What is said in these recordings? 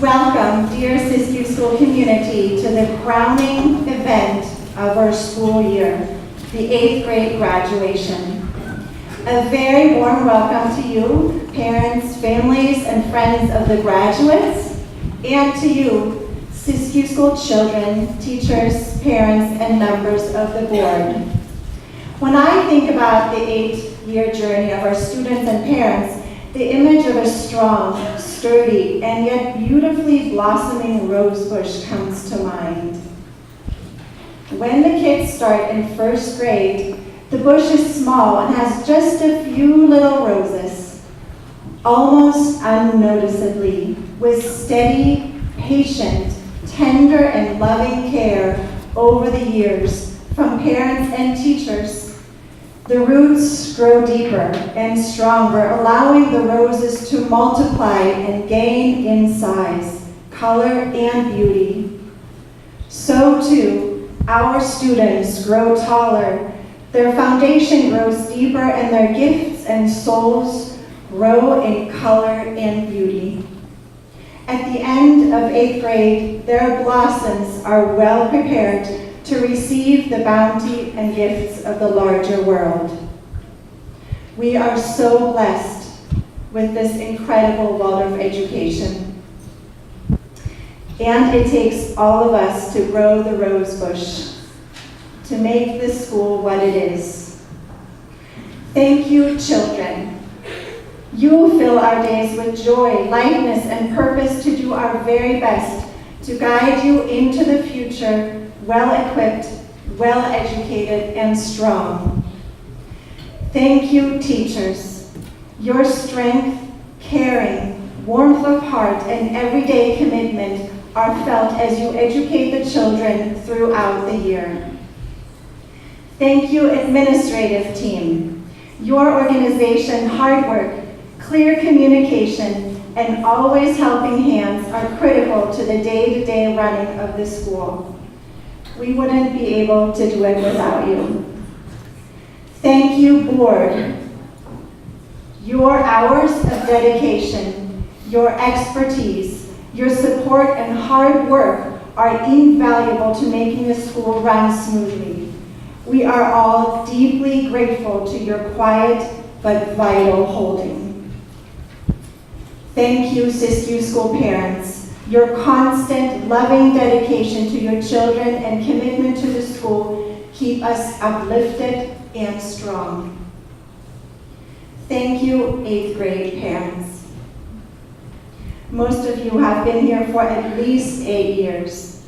Welcome, dear Siskiyou School community, to the crowning event of our school year, the 8th grade graduation. A very warm welcome to you, parents, families, and friends of the graduates, and to you, Siskiyou School children, teachers, parents, and members of the board. When I think about the 8-year journey of our students and parents, the image of a strong, sturdy, and yet beautifully blossoming rose bush comes to mind. When the kids start in first grade, the bush is small and has just a few little roses, almost unnoticeably, with steady, patient, tender, and loving care over the years from parents and teachers. The roots grow deeper and stronger, allowing the roses to multiply and gain in size, color, and beauty. So too, our students grow taller, their foundation grows deeper, and their gifts and souls grow in color and beauty. At the end of 8th grade, their blossoms are well prepared to receive the bounty and gifts of the larger world. We are so blessed with this incredible Waldorf education. And it takes all of us to grow the rose bush, to make this school what it is. Thank you, children. You fill our days with joy, lightness, and purpose to do our very best to guide you into the future well-equipped, well-educated, and strong. Thank you, teachers. Your strength, caring, warmth of heart, and everyday commitment are felt as you educate the children throughout the year. Thank you, administrative team. Your organization, hard work, clear communication, and always helping hands are critical to the day-to-day running of the school. We wouldn't be able to do it without you. Thank you, board. Your hours of dedication, your expertise, your support, and hard work are invaluable to making the school run smoothly. We are all deeply grateful to your quiet but vital holding. Thank you, Siskiyou School parents. Your constant, loving dedication to your children and commitment to the school keep us uplifted and strong. Thank you, 8th grade parents. Most of you have been here for at least 8 years.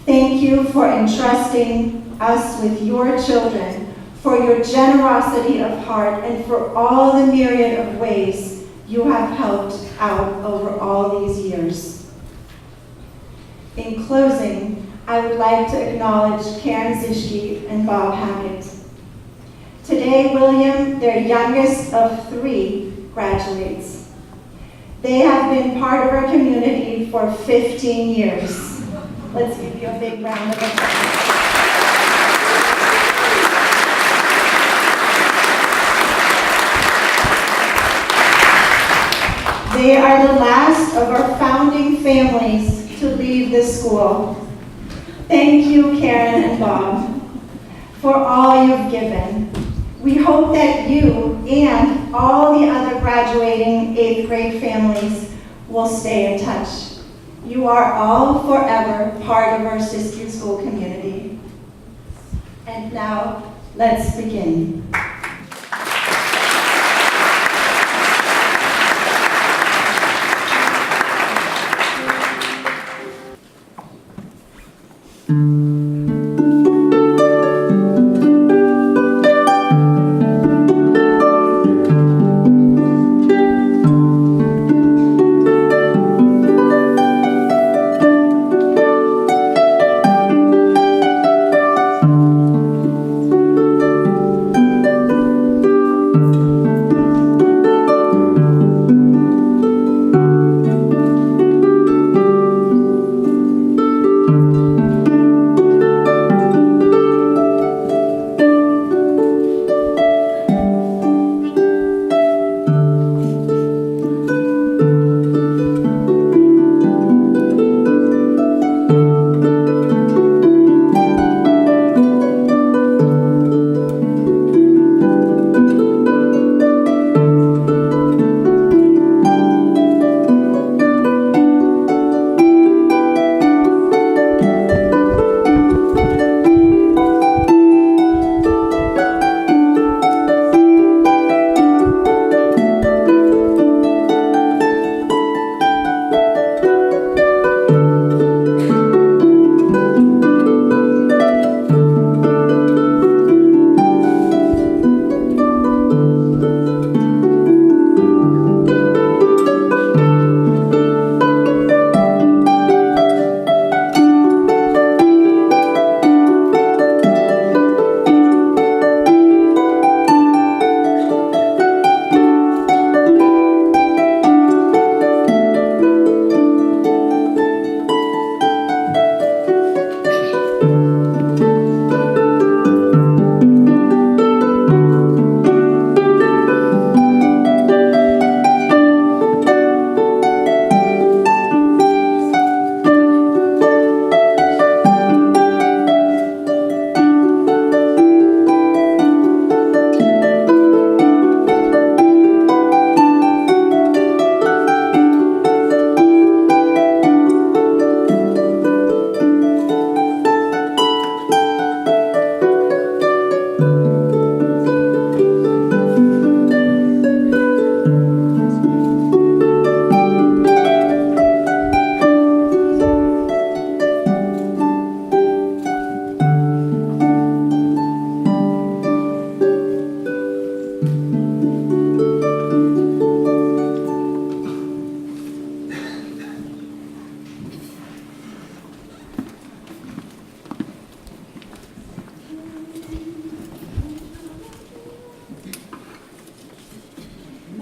Thank you for entrusting us with your children, for your generosity of heart, and for all the myriad of ways you have helped out over all these years. In closing, I would like to acknowledge Karen Siskiyou and Bob Hackett. Today, William, their youngest of 3, graduates. They have been part of our community for 15 years. Let's give you a big round of applause. They are the last of our founding families to leave this school. Thank you, Karen and Bob, for all you've given. We hope that you and all the other graduating 8th grade families will stay in touch. You are all forever part of our Siskiyou School community. And now, let's begin.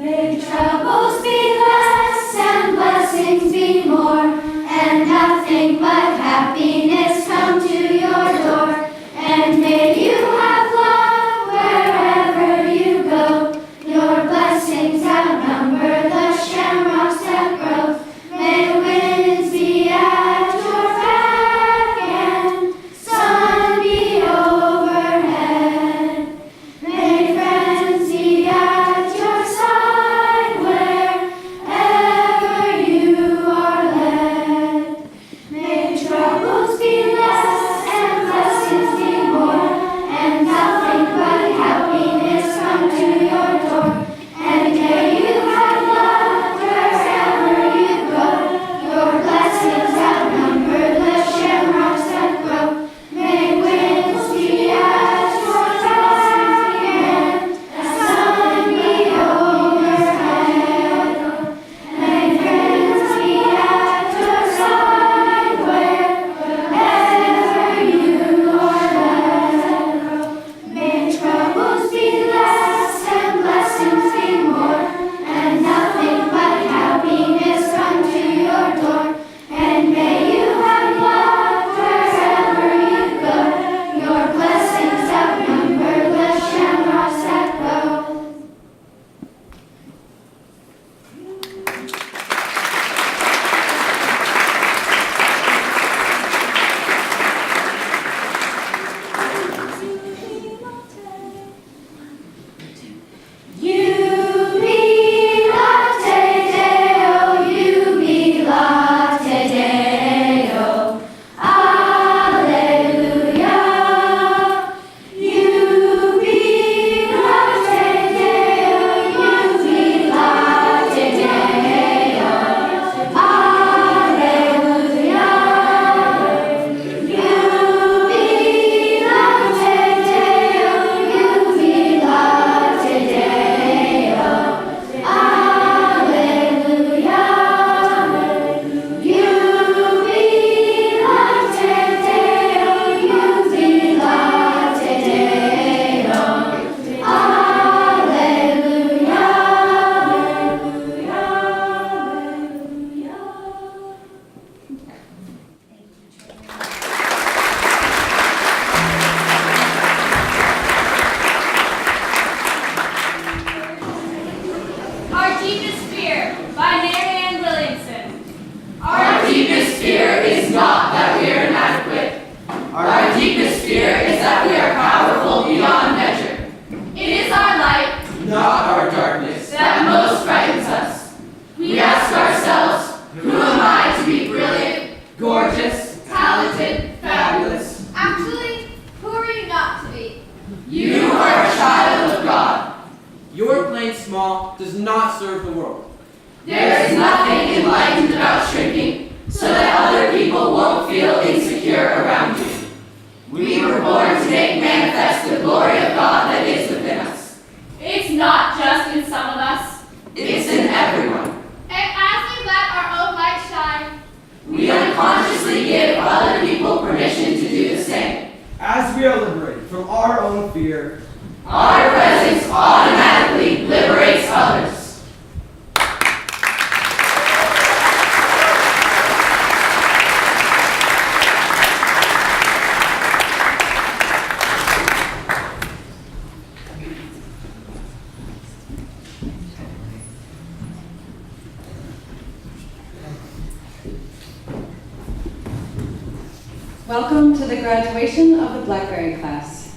May troubles be less and blessings be more, and nothing but happiness come to your door. And may you have love wherever you go. Your blessings outnumber the shamrocks that grow. May winds be at your back and sun be overhead. May friends be at your side wherever you are led. May troubles be less and blessings be more, and nothing but happiness come to your door. And may you have love wherever you go. Your blessings outnumber the shamrocks that grow. May winds be at your back and sun be overhead. May friends be at your side wherever you are led. May troubles be less and blessings be more, and nothing but happiness come to your door. And may you have love wherever you go. Your blessings outnumber the shamrocks that grow. Jubilate Deo, alleluia. Jubilate Deo, jubilate Deo, alleluia. Jubilate Deo, jubilate Deo, alleluia. Our deepest fear by Mary Ann Williamson. Our deepest fear is not that we are inadequate. Our deepest fear is that we are powerful beyond measure. It is our light Not our darkness that most frightens us. We ask ourselves, who am I to be brilliant, gorgeous, talented, fabulous? Actually, who are you not to be? You are a child of God. Your playing small does not serve the world. There is nothing enlightened about shrinking so that other people won't feel insecure around you. We were born to make manifest the glory of God that is within us. It's not just in some of us. It's in everyone. And as we let our own light shine, We unconsciously give other people permission to do the same. As we are liberated from our own fear, Our presence automatically liberates others. Welcome to the graduation of the Blackberry class.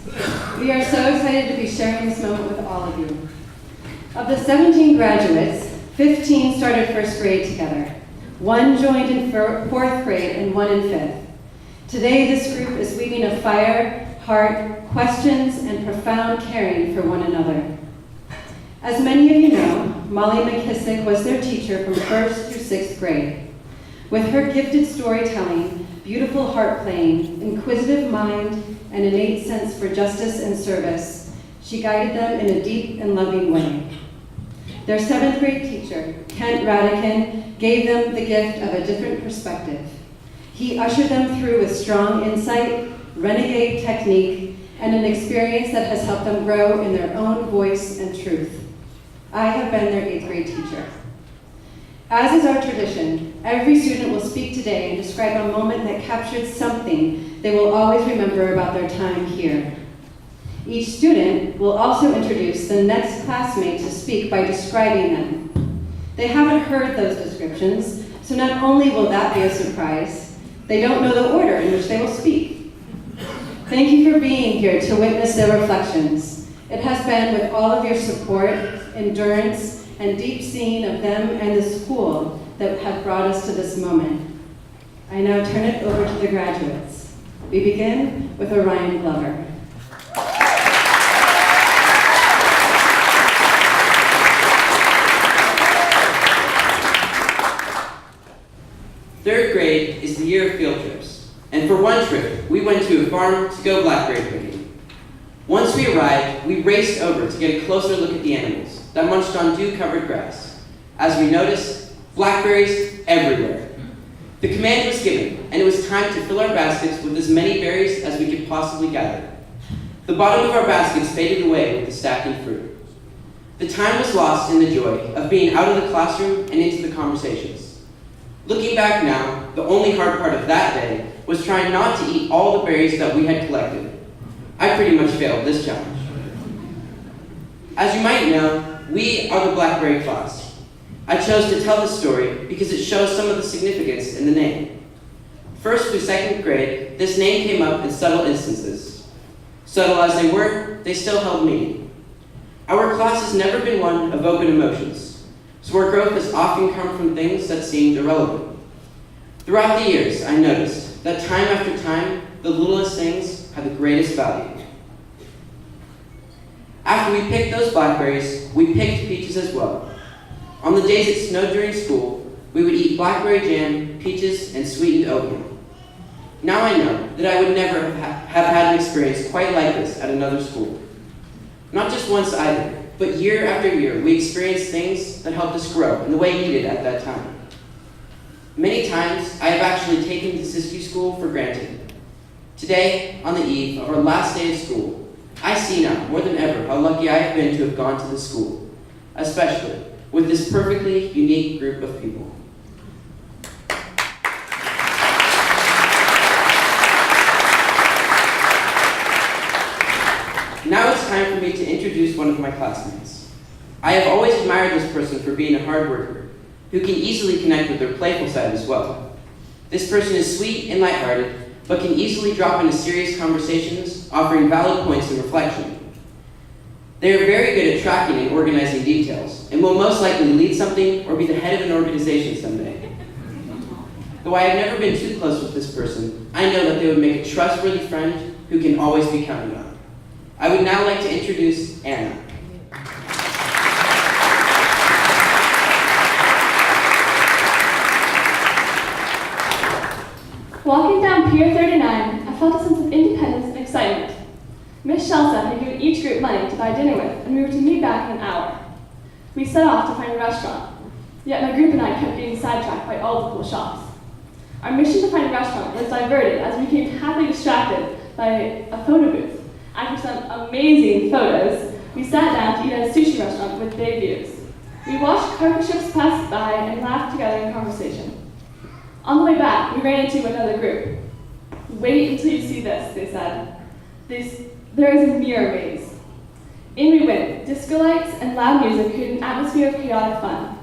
We are so excited to be sharing this moment with all of you. Of the 17 graduates, 15 started first grade together. One joined in fourth grade and one in fifth. Today, this group is weaving a fire, heart, questions, and profound caring for one another. As many of you know, Molly McKissick was their teacher from first through sixth grade. With her gifted storytelling, beautiful harp playing, inquisitive mind, and innate sense for justice and service, she guided them in a deep and loving way. Their seventh grade teacher, Kent Radican, gave them the gift of a different perspective. He ushered them through with strong insight, renegade technique, and an experience that has helped them grow in their own voice and truth. I have been their 8th grade teacher. As is our tradition, every student will speak today and describe a moment that captured something they will always remember about their time here. Each student will also introduce the next classmate to speak by describing them. They haven't heard those descriptions, so not only will that be a surprise, they don't know the order in which they will speak. Thank you for being here to witness their reflections. It has been with all of your support, endurance, and deep seeing of them and the school that have brought us to this moment. I now turn it over to the graduates. We begin with Orion Glover. Third grade is the year of field trips, and for one trip, we went to a farm to go blackberry picking. Once we arrived, we raced over to get a closer look at the animals that munched on dew-covered grass. As we noticed, blackberries everywhere. The command was given, and it was time to fill our baskets with as many berries as we could possibly gather. The bottom of our baskets faded away with the stacking fruit. The time was lost in the joy of being out of the classroom and into the conversations. Looking back now, the only hard part of that day was trying not to eat all the berries that we had collected. I pretty much failed this challenge. As you might know, we are the blackberry class. I chose to tell this story because it shows some of the significance in the name. First through second grade, this name came up in subtle instances. Subtle as they were, they still held meaning. Our class has never been one of open emotions, so our growth has often come from things that seemed irrelevant. Throughout the years, I noticed that time after time, the littlest things had the greatest value. After we picked those blackberries, we picked peaches as well. On the days it snowed during school, we would eat blackberry jam, peaches, and sweetened oatmeal. Now I know that I would never have had an experience quite like this at another school. Not just once either, but year after year, we experienced things that helped us grow in the way needed at that time. Many times, I have actually taken the Siskiyou school for granted. Today, on the eve of our last day of school, I see now more than ever how lucky I have been to have gone to this school, especially with this perfectly unique group of people. Now it's time for me to introduce one of my classmates. I have always admired this person for being a hard worker, who can easily connect with their playful side as well. This person is sweet and lighthearted, but can easily drop into serious conversations, offering valid points of reflection. They are very good at tracking and organizing details, and will most likely lead something or be the head of an organization someday. Though I have never been too close with this person, I know that they would make a trustworthy friend who can always be counted on. I would now like to introduce Anna. Walking down Pier 39, I felt a sense of independence and excitement. Miss Shelsa had given each group money to buy dinner with, and we were to meet back in an hour. We set off to find a restaurant, yet my group and I kept getting sidetracked by all the cool shops. Our mission to find a restaurant was diverted as we became happily distracted by a photo booth. After some amazing photos, we sat down to eat at a sushi restaurant with big views. We watched cargo ships pass by and laughed together in conversation. On the way back, we ran into another group. "Wait until you see this," they said. There is a mirror maze. In we went, disco lights and loud music created an atmosphere of chaotic fun.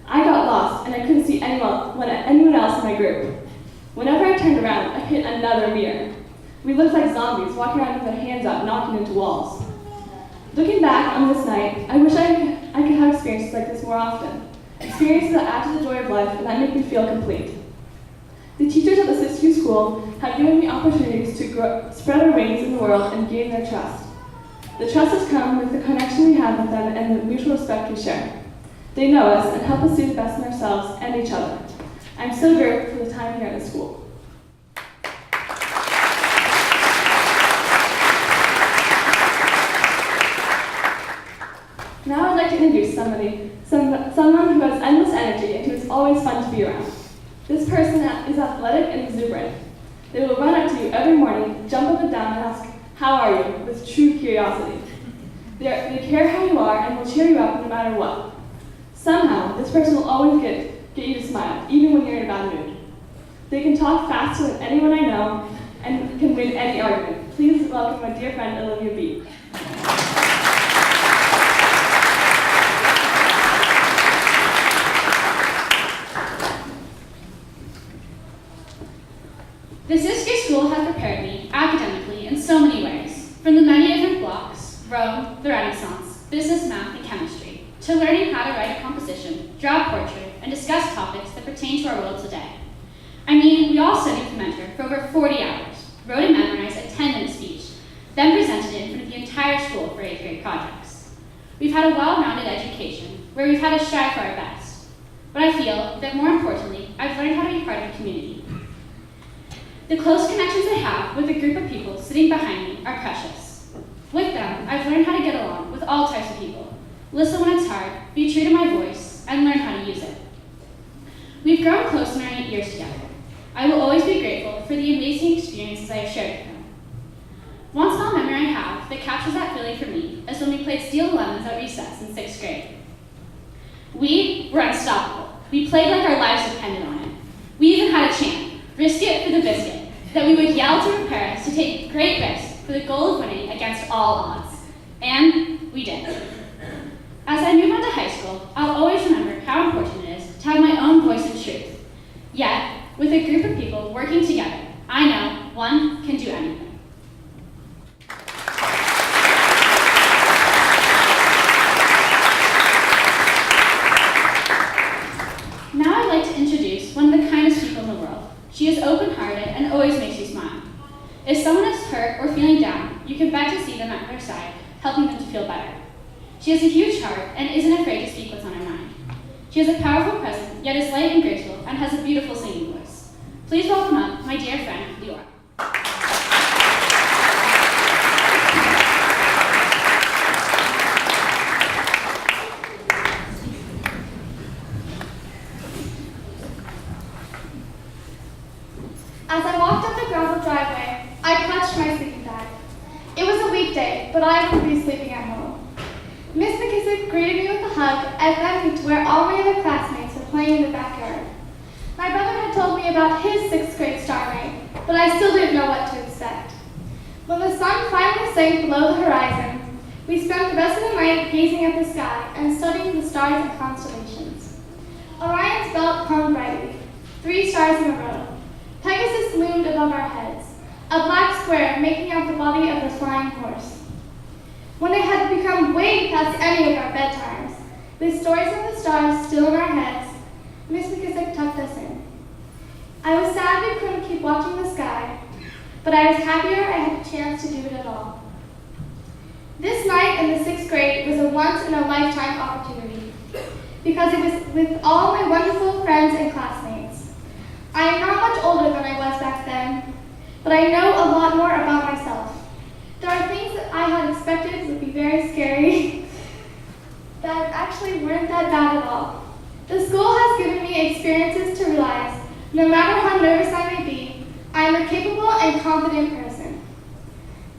I got lost and I couldn't see anyone else in my group. Whenever I turned around, I hit another mirror. We looked like zombies, walking around with our hands up, knocking into walls. Looking back on this night, I wish I could have experiences like this more often. Experiences that add to the joy of life and that make me feel complete. The teachers at the Siskiyou school have given me opportunities to spread our wings in the world and gain their trust. The trust has come with the connection we have with them and the mutual respect we share. They know us and help us see the best in ourselves and each other. I'm so grateful for the time here at the school. Now I'd like to introduce someone who has endless energy and who is always fun to be around. This person is athletic and exuberant. They will run up to you every morning, jump up and down, and ask, "How are you?" with true curiosity. They care how you are and will cheer you up no matter what. Somehow, this person will always get you to smile, even when you're in a bad mood. They can talk faster than anyone I know and can win any argument. Please welcome my dear friend Olivia B. The Siskiyou School has prepared me academically in so many ways, from the many different blocks, Rome, the Renaissance, business, math, and chemistry, to learning how to write a composition, draw a portrait, and discuss topics that pertain to our world today. I mean, we all studied with Mentor for over 40 hours, wrote and memorized a 10-minute speech, then presented it in front of the entire school for 8th grade projects. We've had a well-rounded education, where we've had to strive for our best. But I feel that more importantly, I've learned how to be part of a community. The close connections I have with a group of people sitting behind me are precious. With them, I've learned how to get along with all types of people, listen when it's hard, be true to my voice, and learn how to use it. We've grown close in our 8 years together. I will always be grateful for the amazing experiences I have shared with them. One small memory I have that captures that feeling for me is when we played Steal the Lemons at recess in 6th grade. We were unstoppable. We played like our lives depended on it. We even had a chant, risk it for the biscuit, that we would yell to prepare us to take great risks for the goal of winning against all odds. And we did. As I move on to high school, I'll always remember how important it is to have my own voice and truth. Yet, with a group of people working together, I know one can do anything. Now I'd like to introduce one of the kindest people in the world. She is open-hearted and always makes you smile. If someone is hurt or feeling down, you can bet to see them at her side, helping them to feel better. She has a huge heart and isn't afraid to speak what's on her mind. She has a powerful presence, yet is light and graceful, and has a beautiful singing voice. Please welcome up my dear friend, Leora. As I walked up the gravel driveway, I clutched my sleeping bag. It was a weekday, but I would be sleeping at home. Miss McKissick greeted me with a hug and led me to where all my other classmates were playing in the backyard. My brother had told me about his 6th grade star night, but I still didn't know what to expect. When the sun finally sank below the horizon, we spent the rest of the night gazing at the sky and studying the stars and constellations. Orion's belt hung brightly, 3 stars in a row. Pegasus loomed above our heads, a black square making out the body of the flying horse. When it had become way past any of our bedtimes, with stories of the stars still in our heads, Miss McKissick tucked us in. I was sad we couldn't keep watching the sky, but I was happier I had a chance to do it at all. This night in the 6th grade was a once-in-a-lifetime opportunity, because it was with all my wonderful friends and classmates. I am not much older than I was back then, but I know a lot more about myself. There are things that I had expected would be very scary that actually weren't that bad at all. The school has given me experiences to realize, no matter how nervous I may be, I am a capable and confident person.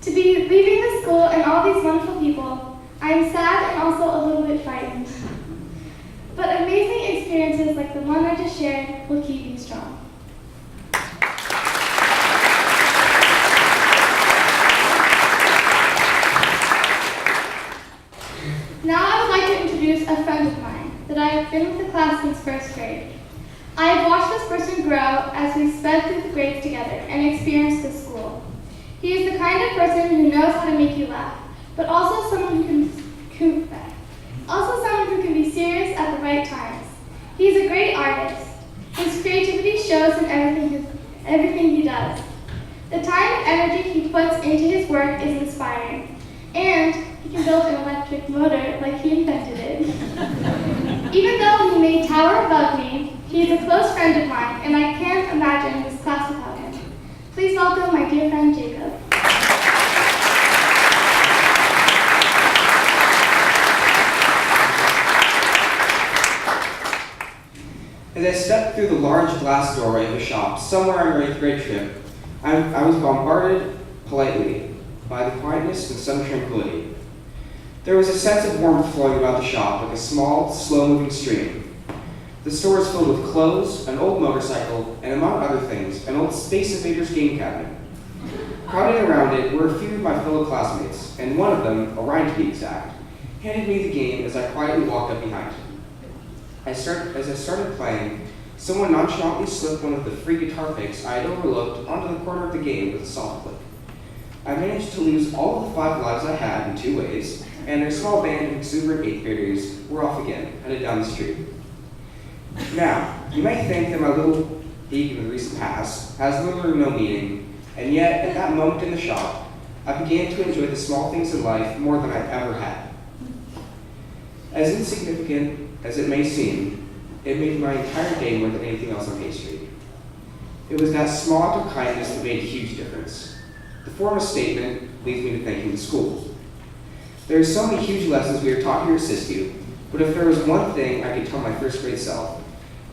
To be leaving the school and all these wonderful people, I am sad and also a little bit frightened. But amazing experiences like the one I just shared will keep me strong. Now I would like to introduce a friend of mine that I have been with the class since 1st grade. I have watched this person grow as we sped through the grades together and experienced the school. He is the kind of person who knows how to make you laugh, but also someone who can be serious at the right times. He is a great artist. His creativity shows in everything he does. The time and energy he puts into his work is inspiring, and he can build an electric motor like he invented it. Even though he may tower above me, he is a close friend of mine, and I can't imagine this class without him. Please welcome my dear friend Jacob. As I stepped through the large glass doorway of a shop somewhere on our 8th grade trip, I was bombarded politely by the quietness and some tranquility. There was a sense of warmth flowing about the shop like a small, slow-moving stream. The store was filled with clothes, an old motorcycle, and among other things, an old Space Invaders game cabinet. Crowded around it were a few of my fellow classmates, and one of them, Orion to be exact, handed me the game as I quietly walked up behind him. As I started playing, someone nonchalantly slipped one of the free guitar picks I had overlooked onto the corner of the game with a soft click. I managed to lose all of the 5 lives I had in 2 ways, and a small band of exuberant 8th graders were off again, headed down the street. Now, you may think that my little peek in the recent past has little or no meaning, and yet, at that moment in the shop, I began to enjoy the small things in life more than I've ever had. As insignificant as it may seem, it made my entire day more than anything else on Hay Street. It was that small act of kindness that made a huge difference. The form of statement leads me to thanking the school. There are so many huge lessons we are taught here at Siskiyou, but if there was one thing I could tell my first grade self,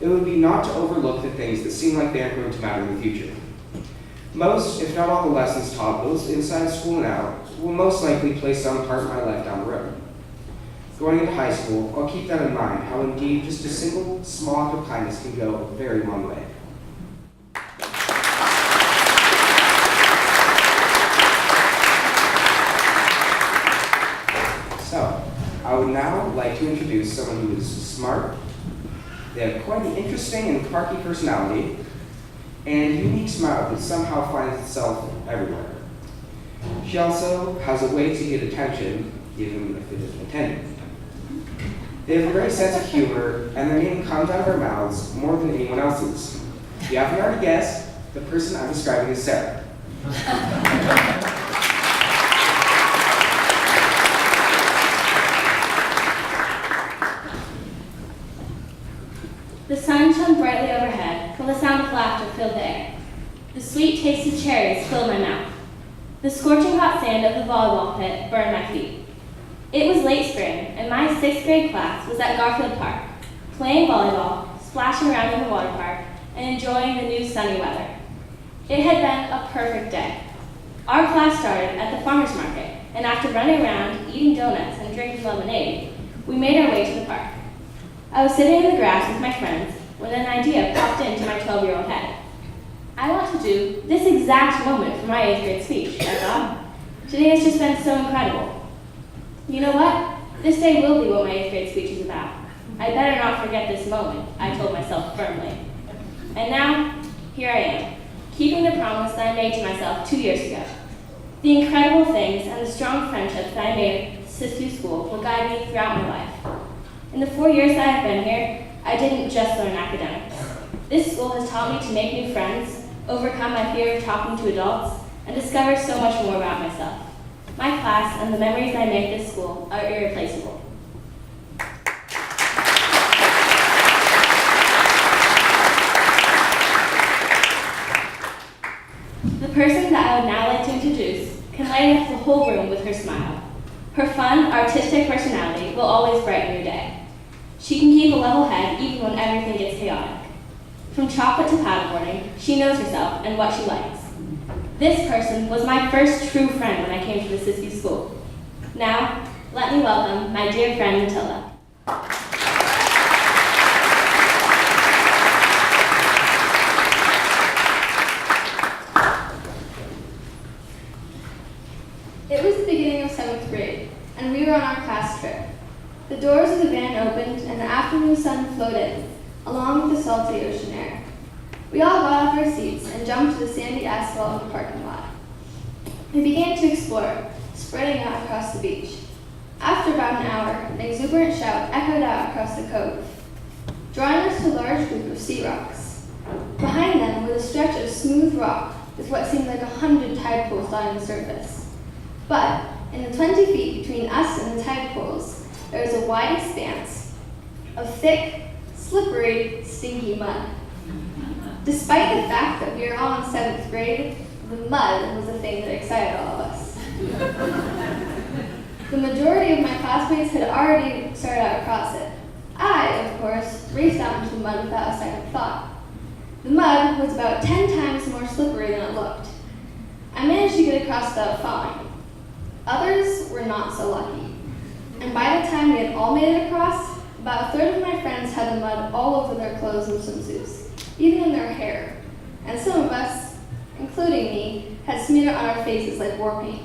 it would be not to overlook the things that seem like they aren't going to matter in the future. Most, if not all, the lessons taught both inside school and out will most likely play some part in my life down the road. Going into high school, I'll keep that in mind, how indeed just a single small act of kindness can go a very long way. So, I would now like to introduce someone who is smart, they have quite an interesting and quirky personality, and a unique smile that somehow finds itself everywhere. She also has a way to get attention, even if it isn't intended. They have a great sense of humor, and their name comes out of their mouths more than anyone else's. If you haven't already guessed, the person I'm describing is Sarah. The sun shone brightly overhead, while the sound of laughter filled the air. The sweet taste of cherries filled my mouth. The scorching hot sand of the volleyball pit burned my feet. It was late spring, and my 6th grade class was at Garfield Park, playing volleyball, splashing around in the water park, and enjoying the new sunny weather. It had been a perfect day. Our class started at the farmer's market, and after running around, eating donuts, and drinking lemonade, we made our way to the park. I was sitting in the grass with my friends when an idea popped into my 12-year-old head. I want to do this exact moment for my 8th grade speech, I thought. Today has just been so incredible. You know what? This day will be what my 8th grade speech is about. I better not forget this moment, I told myself firmly. And now, here I am, keeping the promise that I made to myself 2 years ago. The incredible things and the strong friendships that I made at Siskiyou School will guide me throughout my life. In the 4 years that I've been here, I didn't just learn academics. This school has taught me to make new friends, overcome my fear of talking to adults, and discover so much more about myself. My class and the memories I make at this school are irreplaceable. The person that I would now like to introduce can light up the whole room with her smile. Her fun, artistic personality will always brighten your day. She can keep a level head even when everything gets chaotic. From chocolate to paddleboarding, she knows herself and what she likes. This person was my first true friend when I came to the Siskiyou School. Now, let me welcome my dear friend Matilda. It was the beginning of 7th grade, and we were on our class trip. The doors of the van opened, and the afternoon sun flowed in, along with the salty ocean air. We all got off our seats and jumped to the sandy asphalt of the parking lot. We began to explore, spreading out across the beach. After about an hour, an exuberant shout echoed out across the cove, drawing us to a large group of sea rocks. Behind them was a stretch of smooth rock with what seemed like 100 tide pools dotting the surface. But in the 20 feet between us and the tide pools, there was a wide expanse of thick, slippery, stinky mud. Despite the fact that we were all in 7th grade, the mud was the thing that excited all of us. The majority of my classmates had already started out across it. I, of course, raced out into the mud without a second thought. The mud was about 10 times more slippery than it looked. I managed to get across without falling. Others were not so lucky. And by the time we had all made it across, about a third of my friends had the mud all over their clothes and swimsuits, even in their hair. And some of us, including me, had smeared it on our faces like war paint.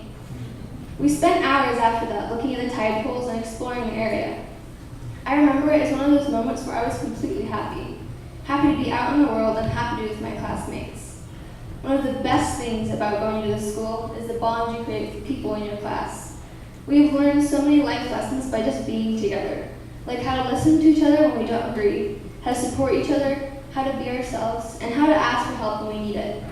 We spent hours after that looking at the tide pools and exploring the area. I remember it as one of those moments where I was completely happy. Happy to be out in the world and happy to be with my classmates. One of the best things about going to this school is the bond you create with people in your class. We have learned so many life lessons by just being together, like how to listen to each other when we don't agree, how to support each other, how to be ourselves, and how to ask for help when we need it.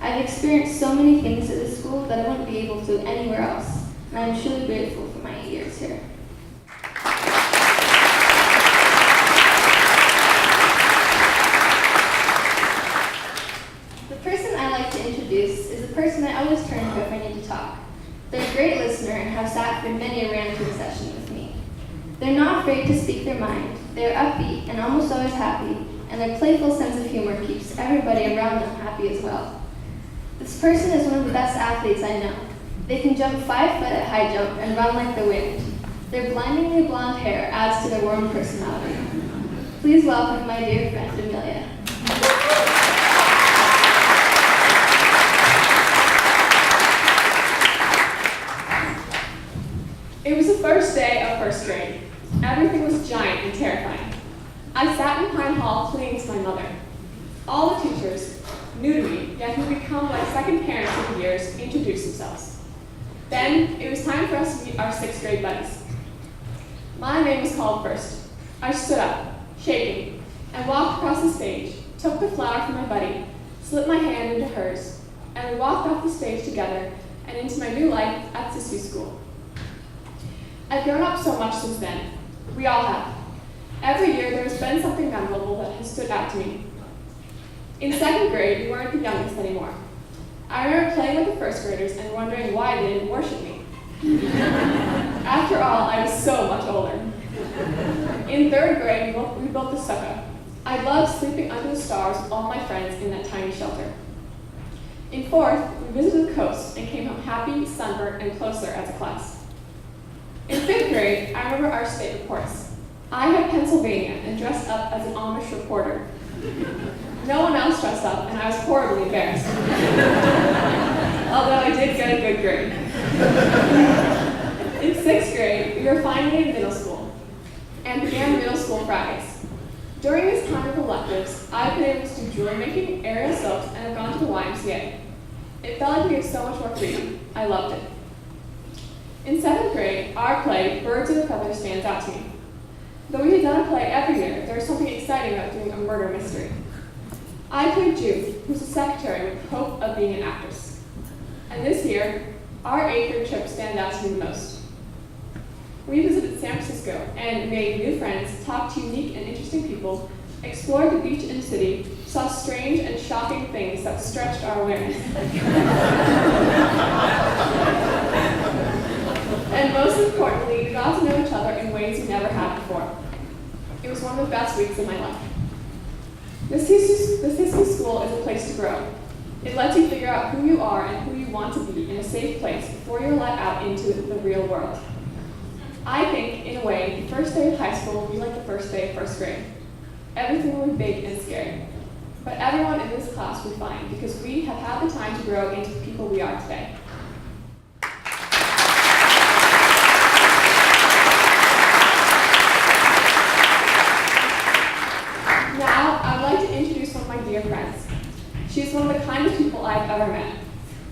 I've experienced so many things at this school that I wouldn't be able to anywhere else, and I am truly grateful for my 8 years here. The person I like to introduce is the person I always turn to if I need to talk. They're a great listener and have sat through many a ranting session with me. They're not afraid to speak their mind. They're upbeat and almost always happy, and their playful sense of humor keeps everybody around them happy as well. This person is one of the best athletes I know. They can jump 5 foot at high jump and run like the wind. Their blindingly blonde hair adds to their warm personality. Please welcome my dear friend, Amelia. It was the first day of first grade. Everything was giant and terrifying. I sat in Pine Hall clinging to my mother. All the teachers, new to me, yet who become like second parents over the years, introduced themselves. Then it was time for us to meet our 6th grade buddies. My name was called first. I stood up, shaking, and walked across the stage, took the flower from my buddy, slipped my hand into hers, and we walked off the stage together and into my new life at Siskiyou School. I've grown up so much since then. We all have. Every year there has been something memorable that has stood out to me. In 2nd grade, we weren't the youngest anymore. I remember playing with the first graders and wondering why they didn't worship me. After all, I was so much older. In 3rd grade, we built the sukkah. I loved sleeping under the stars with all my friends in that tiny shelter. In 4th, we visited the coast and came home happy, sunburned, and closer as a class. In 5th grade, I remember our state reports. I had Pennsylvania and dressed up as an Amish reporter. No one else dressed up, and I was horribly embarrassed. Although I did get a good grade. In 6th grade, we were finally in middle school and began middle school Fridays. During this time of electives, I've been able to do jewelry making, aerial silks, and have gone to the YMCA. It felt like we had so much more freedom. I loved it. In 7th grade, our play, Birds of a Feather, stands out to me. Though we had done a play every year, there was something exciting about doing a murder mystery. I played Jude, who's a secretary with hope of being an actress. And this year, our 8th grade trip stands out to me the most. We visited San Francisco and made new friends, talked to unique and interesting people, explored the beach and city, saw strange and shocking things that stretched our awareness. And most importantly, we got to know each other in ways we never had before. It was one of the best weeks of my life. The Siskiyou School is a place to grow. It lets you figure out who you are and who you want to be in a safe place before you're let out into the real world. I think, in a way, the first day of high school will be like the first day of first grade. Everything will be big and scary. But everyone in this class will be fine because we have had the time to grow into the people we are today. Now, I would like to introduce one of my dear friends. She's one of the kindest people I've ever met.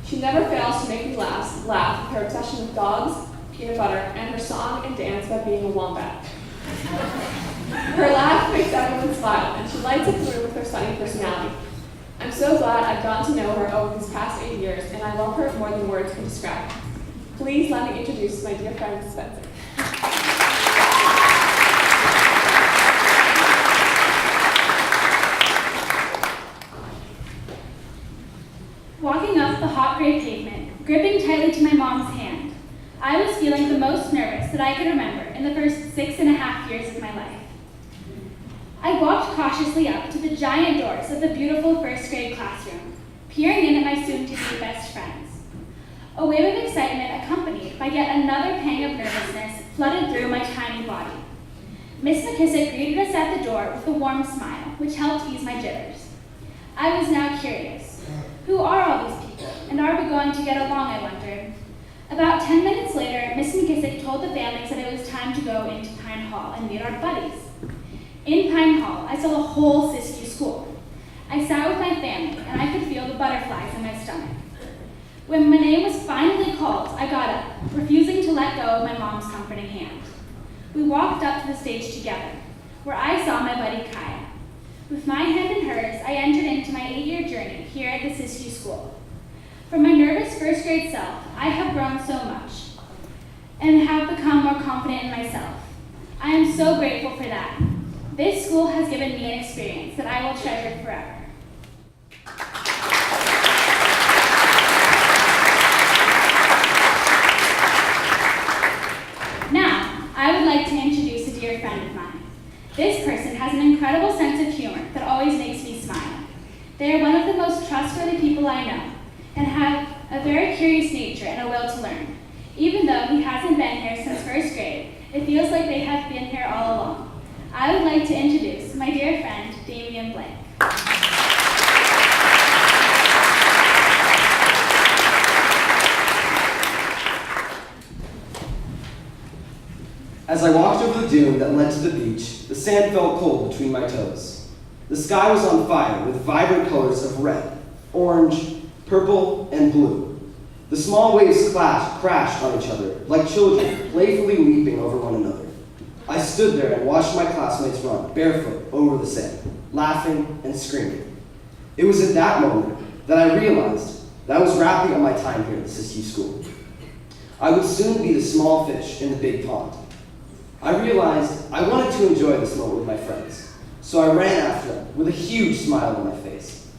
She never fails to make me laugh with her obsession with dogs, peanut butter, and her song and dance about being a wombat. Her laugh makes everyone smile, and she lights up the room with her sunny personality. I'm so glad I've gotten to know her over these past 8 years, and I love her more than words can describe. Please let me introduce my dear friend, Spencer. Walking up the hot gray pavement, gripping tightly to my mom's hand, I was feeling the most nervous that I could remember in the first 6.5 years of my life. I walked cautiously up to the giant doors of the beautiful first grade classroom, peering in at my soon-to-be best friends. A wave of excitement accompanied by yet another pang of nervousness flooded through my tiny body. Miss McKissick greeted us at the door with a warm smile, which helped ease my jitters. I was now curious. Who are all these people, and are we going to get along, I wondered. About 10 minutes later, Miss McKissick told the families that it was time to go into Pine Hall and meet our buddies. In Pine Hall, I saw the whole Siskiyou school. I sat with my family, and I could feel the butterflies in my stomach. When my name was finally called, I got up, refusing to let go of my mom's comforting hand. We walked up to the stage together, where I saw my buddy Kaya. With my hand in hers, I entered into my 8-year journey here at the Siskiyou School. From my nervous first grade self, I have grown so much and have become more confident in myself. I am so grateful for that. This school has given me an experience that I will treasure forever. Now, I would like to introduce a dear friend of mine. This person has an incredible sense of humor that always makes me smile. They are one of the most trustworthy people I know, and have a very curious nature and a will to learn. Even though he hasn't been here since first grade, it feels like they have been here all along. I would like to introduce my dear friend, Damian Blake. As I walked over the dune that led to the beach, the sand felt cold between my toes. The sky was on fire with vibrant colors of red, orange, purple, and blue. The small waves crashed on each other, like children playfully leaping over one another. I stood there and watched my classmates run barefoot over the sand, laughing and screaming. It was at that moment that I realized that I was wrapping up my time here at the Siskiyou School. I would soon be the small fish in the big pond. I realized I wanted to enjoy this moment with my friends, so I ran after them with a huge smile on my face.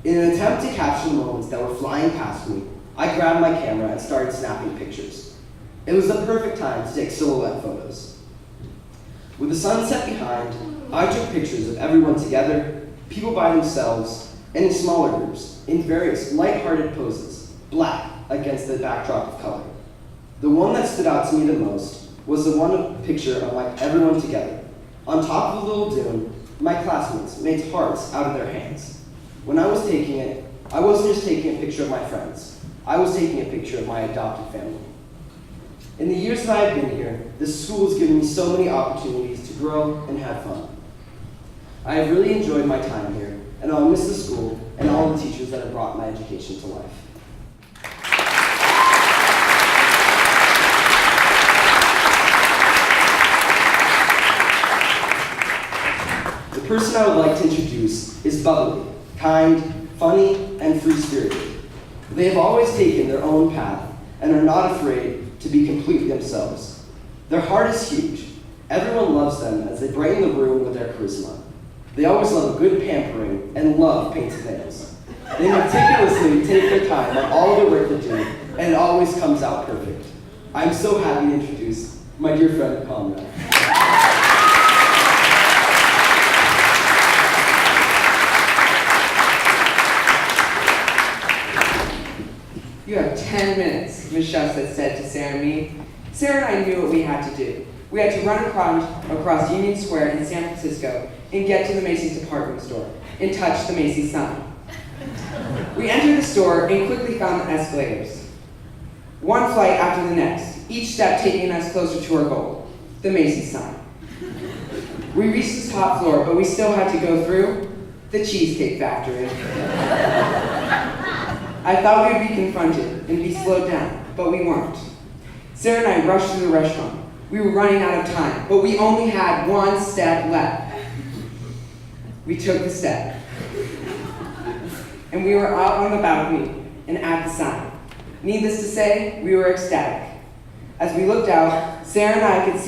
In an attempt to capture the moments that were flying past me, I grabbed my camera and started snapping pictures. It was the perfect time to take silhouette photos. With the sunset behind, I took pictures of everyone together, people by themselves, and in smaller groups, in various light-hearted poses, black against the backdrop of color. The one that stood out to me the most was the one picture of everyone together. On top of the little dune, my classmates made hearts out of their hands. When I was taking it, I wasn't just taking a picture of my friends. I was taking a picture of my adopted family. In the years that I have been here, this school has given me so many opportunities to grow and have fun. I have really enjoyed my time here, and I'll miss the school and all the teachers that have brought my education to life. The person I would like to introduce is bubbly, kind, funny, and free-spirited. They have always taken their own path and are not afraid to be completely themselves. Their heart is huge. Everyone loves them as they brighten the room with their charisma. They always love a good pampering and love painted nails. They meticulously take their time on all the work they do, and it always comes out perfect. I'm so happy to introduce my dear friend, Conrad. You have 10 minutes, Ms. Shusett said to Sarah and me. Sarah and I knew what we had to do. We had to run across Union Square in San Francisco and get to the Macy's department store and touch the Macy's sign. We entered the store and quickly found the escalators. One flight after the next, each step taking us closer to our goal, the Macy's sign. We reached the top floor, but we still had to go through the Cheesecake Factory. I thought we would be confronted and be slowed down, but we weren't. Sarah and I rushed through the restaurant. We were running out of time, but we only had one step left. We took the step. And we were out on the balcony and at the sign. Needless to say, we were ecstatic. As we looked out, Sarah and I could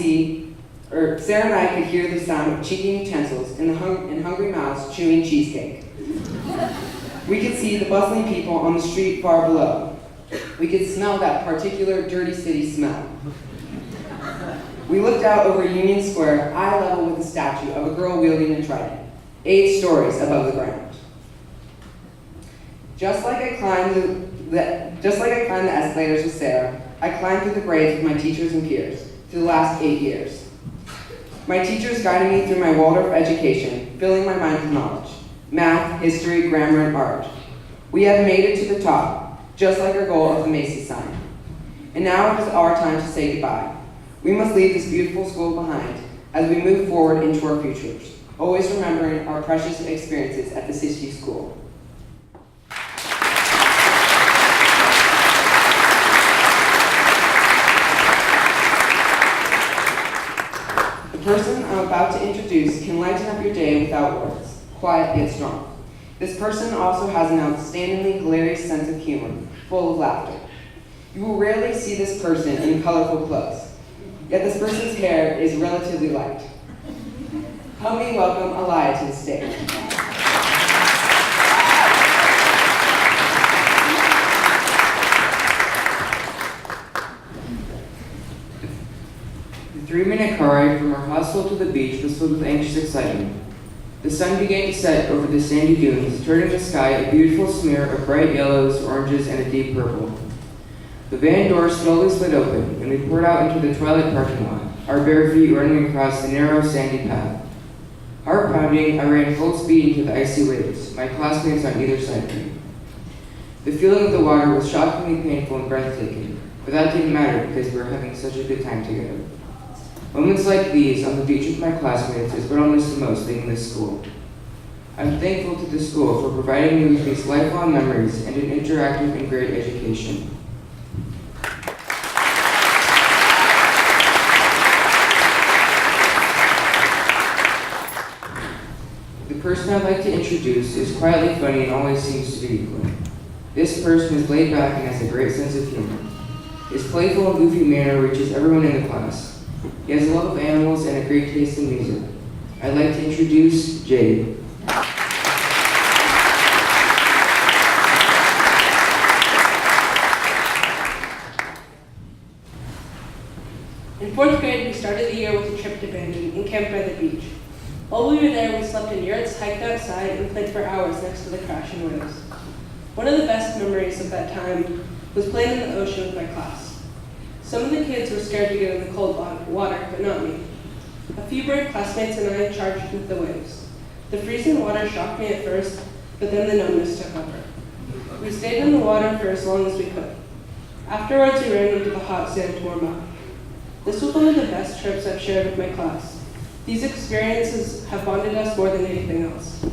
hear the sound of cheeky utensils and hungry mouths chewing cheesecake. We could see the bustling people on the street far below. We could smell that particular dirty city smell. We looked out over Union Square, eye level with the statue of a girl wielding a trident, 8 stories above the ground. Just like I climbed the escalators with Sarah, I climbed through the grades with my teachers and peers, to the last 8 years. My teachers guided me through my Waldorf education, filling my mind with knowledge, math, history, grammar, and art. We have made it to the top, just like our goal of the Macy's sign. And now it is our time to say goodbye. We must leave this beautiful school behind as we move forward into our futures, always remembering our precious experiences at the Siskiyou School. The person I'm about to introduce can lighten up your day without words, quiet yet strong. This person also has an outstandingly hilarious sense of humor, full of laughter. You will rarely see this person in colorful clothes, yet this person's hair is relatively light. Help me welcome Aliyah to the stage. The 3-minute car ride from our hostel to the beach was filled with anxious excitement. The sun began to set over the sandy dunes, turning the sky a beautiful smear of bright yellows, oranges, and a deep purple. The van door slowly slid open, and we poured out into the twilight parking lot, our bare feet running across the narrow, sandy path. Heart pounding, I ran full speed into the icy waves, my classmates on either side of me. The feeling of the water was shockingly painful and breathtaking, but that didn't matter because we were having such a good time together. Moments like these on the beach with my classmates is what I'll miss the most leaving this school. I'm thankful to the school for providing me with these lifelong memories and an interactive and great education. The person I'd like to introduce is quietly funny and always seems to be equal. This person is laid back and has a great sense of humor. His playful and goofy manner reaches everyone in the class. He has a love of animals and a great taste in music. I'd like to introduce Jade. In 4th grade, we started the year with a trip to Bandon and camped by the beach. While we were there, we slept in yurts, hiked outside, and played for hours next to the crashing waves. One of the best memories of that time was playing in the ocean with my class. Some of the kids were scared to get in the cold water, but not me. A few brave classmates and I charged into the waves. The freezing water shocked me at first, but then the numbness took over. We stayed in the water for as long as we could. Afterwards, we ran into the hot sand to warm up. This was one of the best trips I've shared with my class. These experiences have bonded us more than anything else.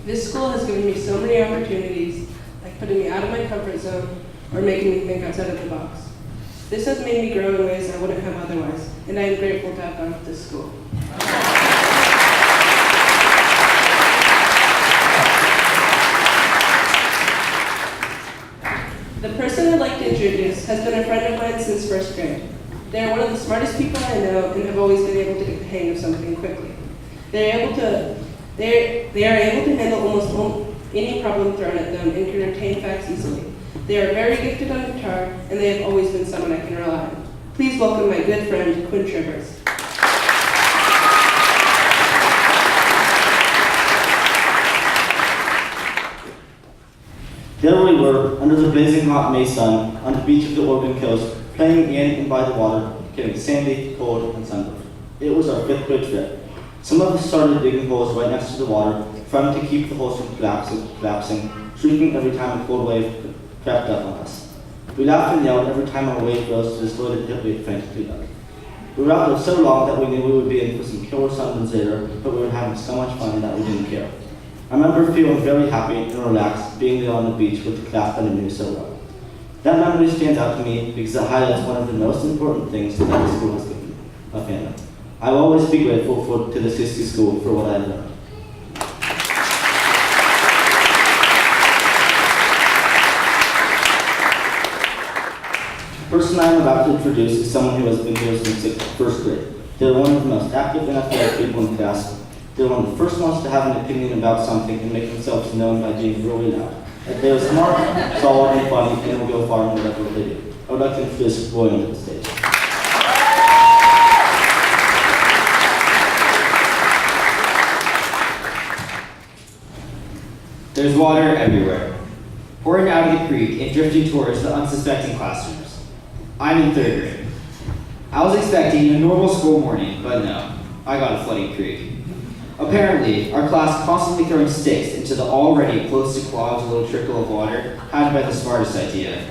This school has given me so many opportunities, like putting me out of my comfort zone or making me think outside of the box. This has made me grow in ways I wouldn't have otherwise, and I am grateful to have gone to this school. The person I'd like to introduce has been a friend of mine since 1st grade. They are one of the smartest people I know and have always been able to get the hang of something quickly. They are able to handle almost any problem thrown at them and can retain facts easily. They are very gifted on guitar, and they have always been someone I can rely on. Please welcome my good friend, Quinn Trivers. There we were, under the blazing hot May sun, on the beach of the Oregon coast, playing in and by the water, getting sandy, cold, and sunburned. It was our 5th grade trip. Some of us started digging holes right next to the water, trying to keep the holes from collapsing, shrieking every time a cold wave crept up on us. We laughed and yelled every time our wave rose to destroy the hip we had frantically dug. We were out there so long that we knew we would be in for some killer sunburns later, but we were having so much fun that we didn't care. I remember feeling very happy and relaxed being there on the beach with the class that I knew so well. That memory stands out to me because it highlights one of the most important things that the school has given me, a family. I will always be grateful to the Siskiyou School for what I learned. The person I am about to introduce is someone who has been here since 1st grade. They are one of the most active and athletic people in class. They are one of the first ones to have an opinion about something and make themselves known by being really loud. They are smart, solid, and funny, and will go far in whatever they do. I would like to introduce Roy to the stage. There's water everywhere, pouring out of the creek and drifting towards the unsuspecting classrooms. I'm in 3rd grade. I was expecting a normal school morning, but no, I got a flooding creek. Apparently, our class constantly throwing sticks into the already close to clogged little trickle of water had been the smartest idea.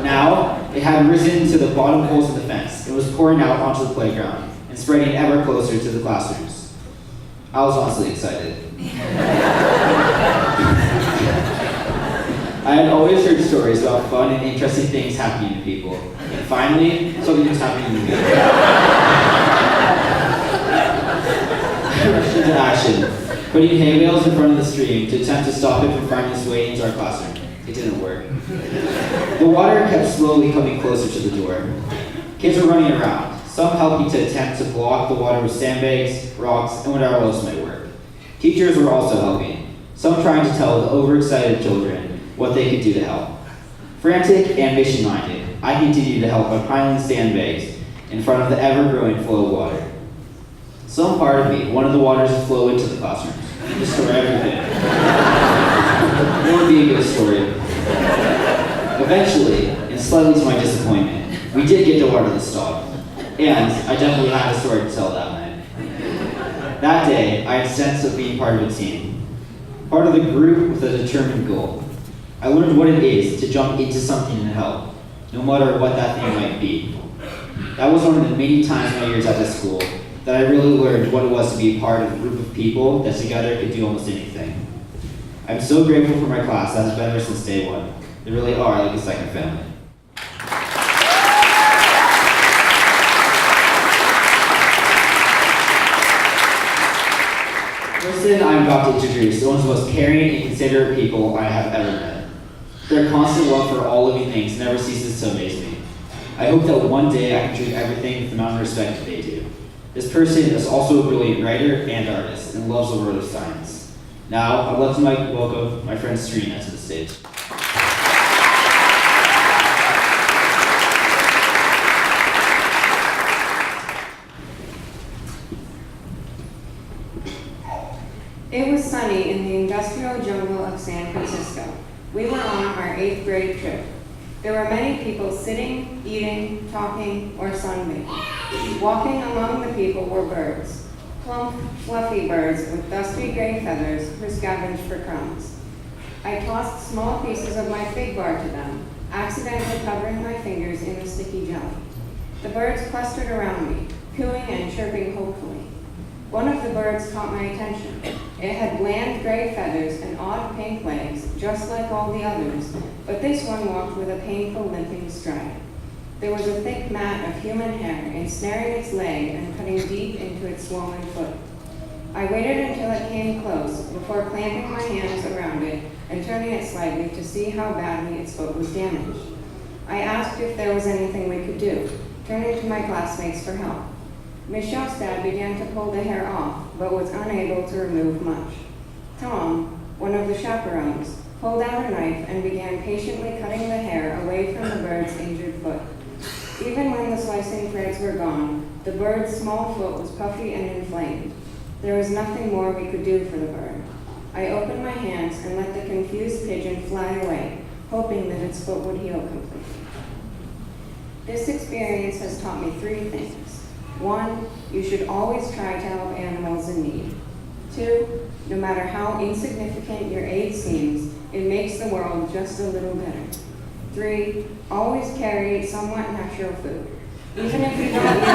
Now, it had risen to the bottom holes in the fence and was pouring out onto the playground and spreading ever closer to the classrooms. I was honestly excited. I had always heard stories about fun and interesting things happening to people, and finally, something was happening to me. I rushed into action, putting hay bales in front of the stream to attempt to stop it from finding its way into our classroom. It didn't work. The water kept slowly coming closer to the door. Kids were running around, some helping to attempt to block the water with sandbags, rocks, and whatever else might work. Teachers were also helping, some trying to tell the overexcited children what they could do to help. Frantic and mission-minded, I continued to help by piling sandbags in front of the ever-growing flow of water. Some part of me wanted the waters to flow into the classrooms and destroy everything. It would be a good story. Eventually, and slightly to my disappointment, we did get to water the stall, and I definitely had a story to tell that night. That day, I had a sense of being part of a team, part of the group with a determined goal. I learned what it is to jump into something and help, no matter what that thing might be. That was one of the many times in my years at this school that I really learned what it was to be a part of a group of people that together could do almost anything. I'm so grateful for my class that has been there since day one. They really are like a second family. The person I'm about to introduce is one of the most caring and considerate people I have ever met. Their constant love for all living things never ceases to amaze me. I hope that one day I can treat everything with the amount of respect that they do. This person is also a brilliant writer and artist and loves the world of science. Now, I'd love to welcome my friend Serena to the stage. It was sunny in the industrial jungle of San Francisco. We were on our 8th grade trip. There were many people sitting, eating, talking, or sunbathing. Walking among the people were birds, plump, fluffy birds with dusty gray feathers who scavenged for crumbs. I tossed small pieces of my fig bar to them, accidentally covering my fingers in the sticky jelly. The birds clustered around me, cooing and chirping hopefully. One of the birds caught my attention. It had bland gray feathers and odd pink legs, just like all the others, but this one walked with a painful limping stride. There was a thick mat of human hair ensnaring its leg and cutting deep into its swollen foot. I waited until it came close before clamping my hands around it and turning it slightly to see how badly its foot was damaged. I asked if there was anything we could do, turning to my classmates for help. Miss Shostad began to pull the hair off, but was unable to remove much. Tom, one of the chaperones, pulled out a knife and began patiently cutting the hair away from the bird's injured foot. Even when the slicing threads were gone, the bird's small foot was puffy and inflamed. There was nothing more we could do for the bird. I opened my hands and let the confused pigeon fly away, hoping that its foot would heal completely. This experience has taught me 3 things. 1, you should always try to help animals in need. 2, no matter how insignificant your aid seems, it makes the world just a little better. 3, always carry somewhat natural food. Even if you don't use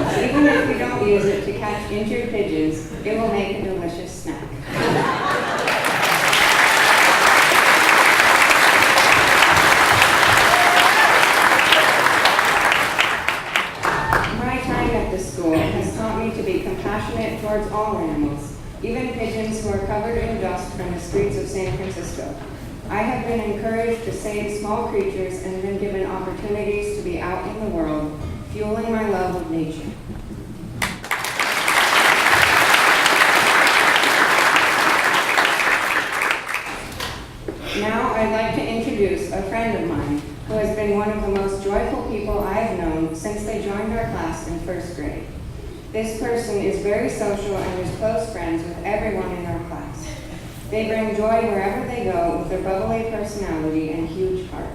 it even if you don't use it to catch injured pigeons, it will make a delicious snack. Has taught me to be compassionate towards all animals, even pigeons who are covered in dust from the streets of San Francisco. I have been encouraged to save small creatures and been given opportunities to be out in the world, fueling my love of nature. Now I'd like to introduce a friend of mine who has been one of the most joyful people I have known since they joined our class in 1st grade. This person is very social and is close friends with everyone in our class. They bring joy wherever they go with their bubbly personality and huge heart.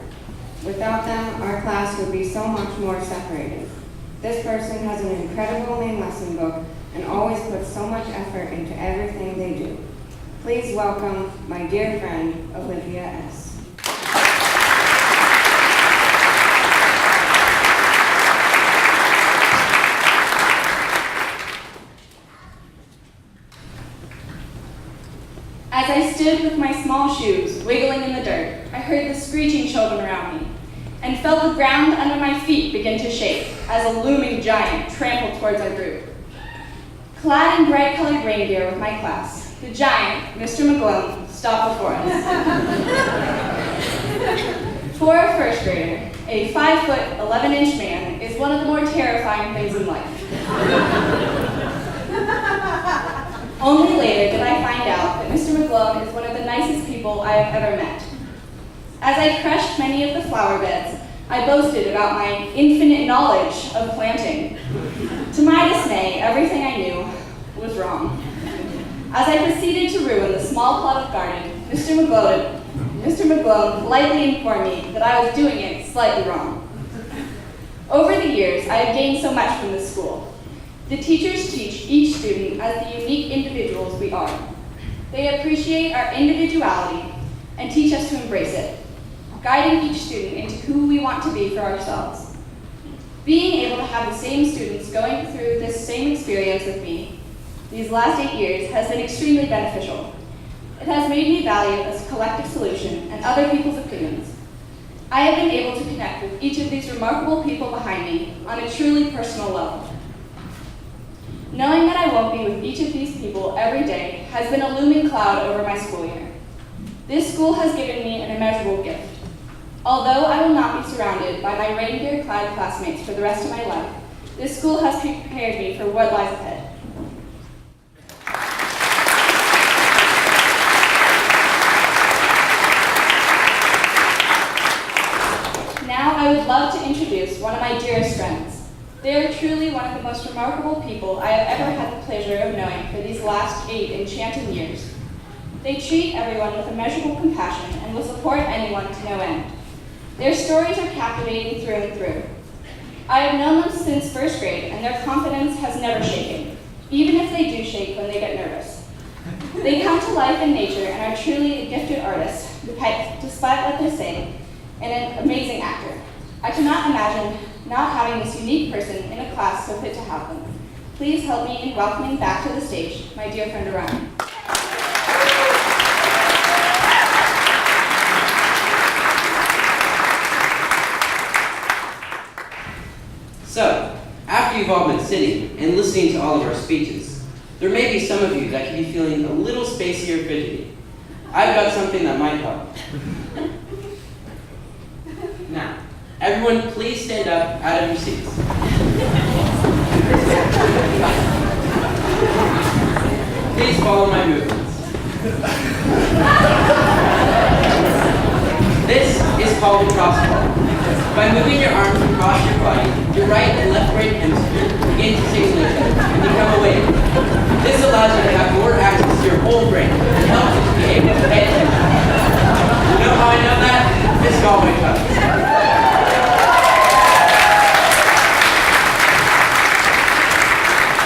Without them, our class would be so much more separated. This person has an incredible main lesson book and always puts so much effort into everything they do. Please welcome my dear friend, Olivia S. As I stood with my small shoes wiggling in the dirt, I heard the screeching children around me and felt the ground under my feet begin to shake as a looming giant trampled towards our group. Clad in bright-colored reindeer with my class, the giant, Mr. McGlone, stopped before us. For a first grader, a 5-foot, 11-inch man is one of the more terrifying things in life. Only later did I find out that Mr. McGlone is one of the nicest people I have ever met. As I crushed many of the flower beds, I boasted about my infinite knowledge of planting. To my dismay, everything I knew was wrong. As I proceeded to ruin the small plot of garden, Mr. McGlone politely informed me that I was doing it slightly wrong. Over the years, I have gained so much from this school. The teachers teach each student as the unique individuals we are. They appreciate our individuality and teach us to embrace it, guiding each student into who we want to be for ourselves. Being able to have the same students going through this same experience with me these last 8 years has been extremely beneficial. It has made me value a collective solution and other people's opinions. I have been able to connect with each of these remarkable people behind me on a truly personal level. Knowing that I won't be with each of these people every day has been a looming cloud over my school year. This school has given me an immeasurable gift. Although I will not be surrounded by my reindeer-clad classmates for the rest of my life, this school has prepared me for what lies ahead. Now I would love to introduce one of my dearest friends. They are truly one of the most remarkable people I have ever had the pleasure of knowing for these last 8 enchanting years. They treat everyone with immeasurable compassion and will support anyone to no end. Their stories are captivating through and through. I have known them since first grade, and their confidence has never shaken, even if they do shake when they get nervous. They come to life in nature and are truly gifted artists, despite what they say, and an amazing actor. I cannot imagine not having this unique person in a class so fit to have them. Please help me in welcoming back to the stage my dear friend Orion. So, after you've all been sitting and listening to all of our speeches, there may be some of you that can be feeling a little spacey or fidgety. I've got something that might help. Now, everyone please stand up out of your seats. Please follow my movements. This is called the crossfall. By moving your arms across your body, your right and left brain hemisphere begin to signal each other and become awake. This allows you to have more access to your whole brain and helps you to be able to pay attention. You know how I know that? This Galway cup.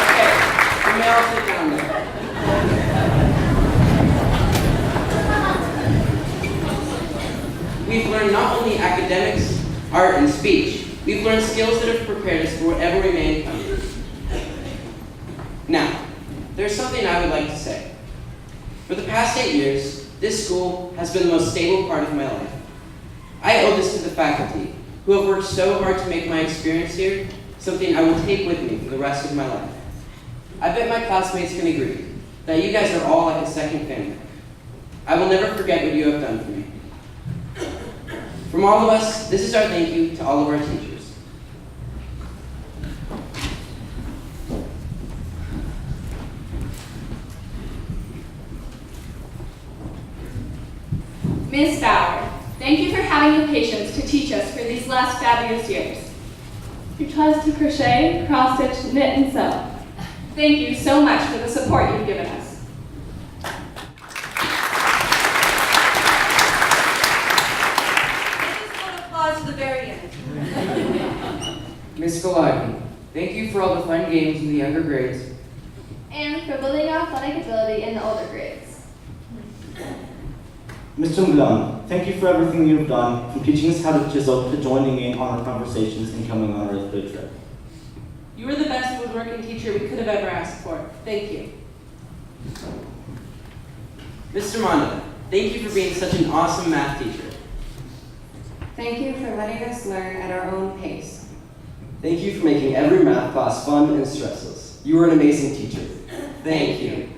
Okay, you may all sit down now. We've learned not only academics, art, and speech, we've learned skills that have prepared us for whatever we may encounter. Now, there's something I would like to say. For the past 8 years, this school has been the most stable part of my life. I owe this to the faculty, who have worked so hard to make my experience here something I will take with me for the rest of my life. I bet my classmates can agree that you guys are all like a second family. I will never forget what you have done for me. From all of us, this is our thank you to all of our teachers. Ms. Bauer, thank you for having the patience to teach us for these last fabulous years. You taught us to crochet, cross-stitch, knit, and sew. Thank you so much for the support you've given us. Applause to the Miss Galati, thank you for all the fun games in the younger grades. And for building athletic ability in the older grades. Mr. Milan, thank you for everything you've done, from teaching us how to chisel to joining in on our conversations and coming on our 8th grade trip. You were the best woodworking teacher we could have ever asked for. Thank you. Mr. Monda, thank you for being such an awesome math teacher. Thank you for letting us learn at our own pace. Thank you for making every math class fun and stressless. You were an amazing teacher. Thank you.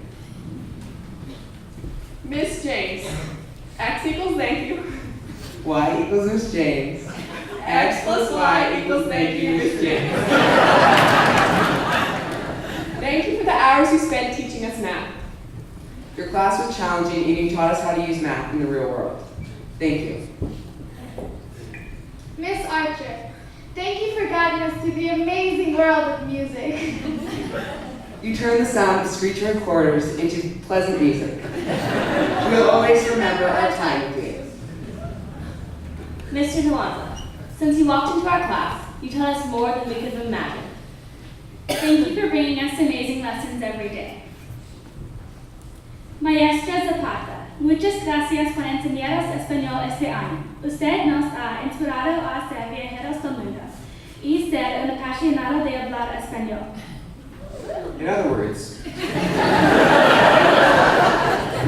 Miss James, X equals thank you. Y equals Miss James. X plus Y equals thank you, Miss James. Thank you for the hours you spent teaching us math. Your class was challenging and you taught us how to use math in the real world. Thank you. Miss Archer, thank you for guiding us to the amazing world of music. You turned the sound of screeching recorders into pleasant music. We'll always remember our time with you. Mr. Delanza, since you walked into our class, you taught us more than we could have imagined. Thank you for bringing us amazing lessons every day. Maestra Zapata, muchas gracias por enseñarnos español este año. Usted nos ha inspirado a ser viajeros del mundo y ser un apasionado de hablar español. In other words, we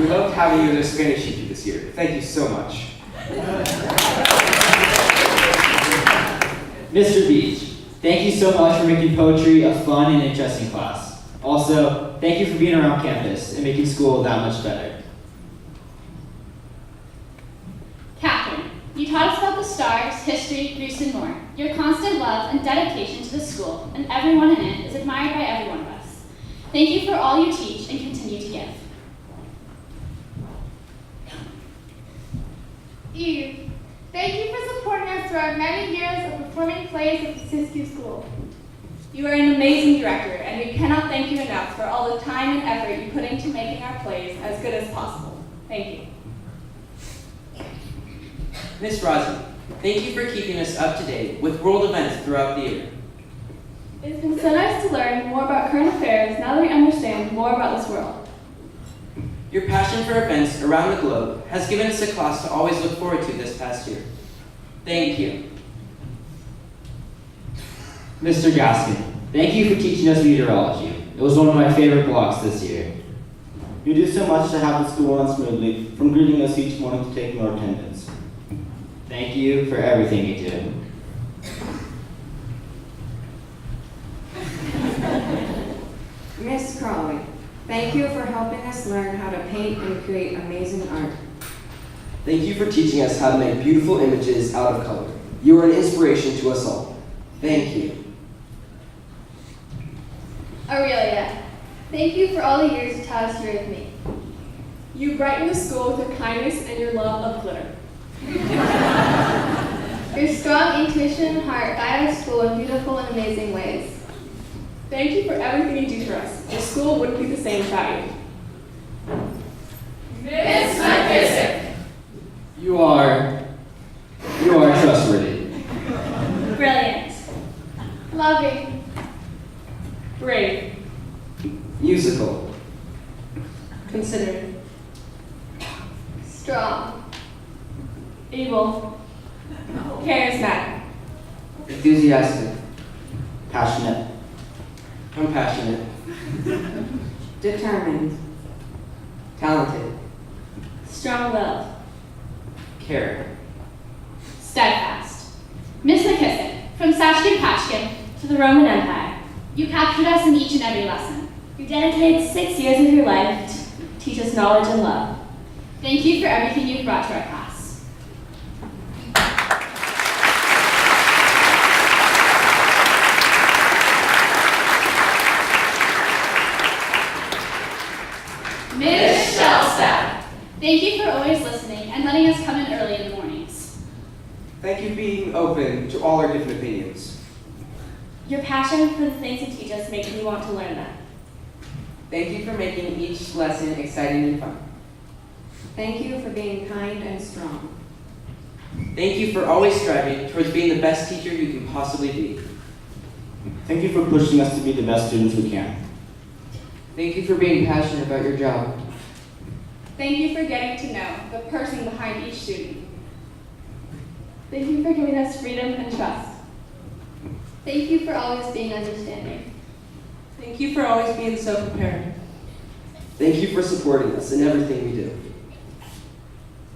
loved having you as a Spanish teacher this year. Thank you so much. Mr. Beach, thank you so much for making poetry a fun and interesting class. Also, thank you for being around campus and making school that much better. Catherine, you taught us about the stars, history, Greece, and more. Your constant love and dedication to the school and everyone in it is admired by every one of us. Thank you for all you teach and continue to give. Eve, thank you for supporting us through our many years of performing plays at the Siskiyou School. You are an amazing director, and we cannot thank you enough for all the time and effort you put into making our plays as good as possible. Thank you. Miss Rossi, thank you for keeping us up to date with world events throughout the year. It's been so nice to learn more about current affairs now that we understand more about this world. Your passion for events around the globe has given us a class to always look forward to this past year. Thank you. Mr. Gaskin, thank you for teaching us meteorology. It was one of my favorite blocks this year. You do so much to have the school run smoothly, from greeting us each morning to taking our attendance. Thank you for everything you do. Miss Crawley, thank you for helping us learn how to paint and create amazing art. Thank you for teaching us how to make beautiful images out of color. You are an inspiration to us all. Thank you. Aurelia, thank you for all the years you taught us here with me. You brighten the school with your kindness and your love of glitter. Your strong intuition and heart guide our school in beautiful and amazing ways. Thank you for everything you do for us. The school wouldn't be the same without you. Miss McKissick. You are trustworthy. Brilliant. Loving. Brave. Musical. Considerate. Strong. Able. Charismatic. Enthusiastic. Passionate. Compassionate. Determined. Talented. Strong-willed. Care. Steadfast. Miss McKissick, from Sashkin Pashkin to the Roman Empire, you captured us in each and every lesson. You dedicated 6 years of your life to teach us knowledge and love. Thank you for everything you've brought to our class. Miss Shellstack. Thank you for always listening and letting us come in early in the mornings. Thank you for being open to all our different opinions. Your passion for the things you teach us makes me want to learn them. Thank you for making each lesson exciting and fun. Thank you for being kind and strong. Thank you for always striving towards being the best teacher you can possibly be. Thank you for pushing us to be the best students we can. Thank you for being passionate about your job. Thank you for getting to know the person behind each student. Thank you for giving us freedom and trust. Thank you for always being understanding. Thank you for always being so prepared. Thank you for supporting us in everything we do.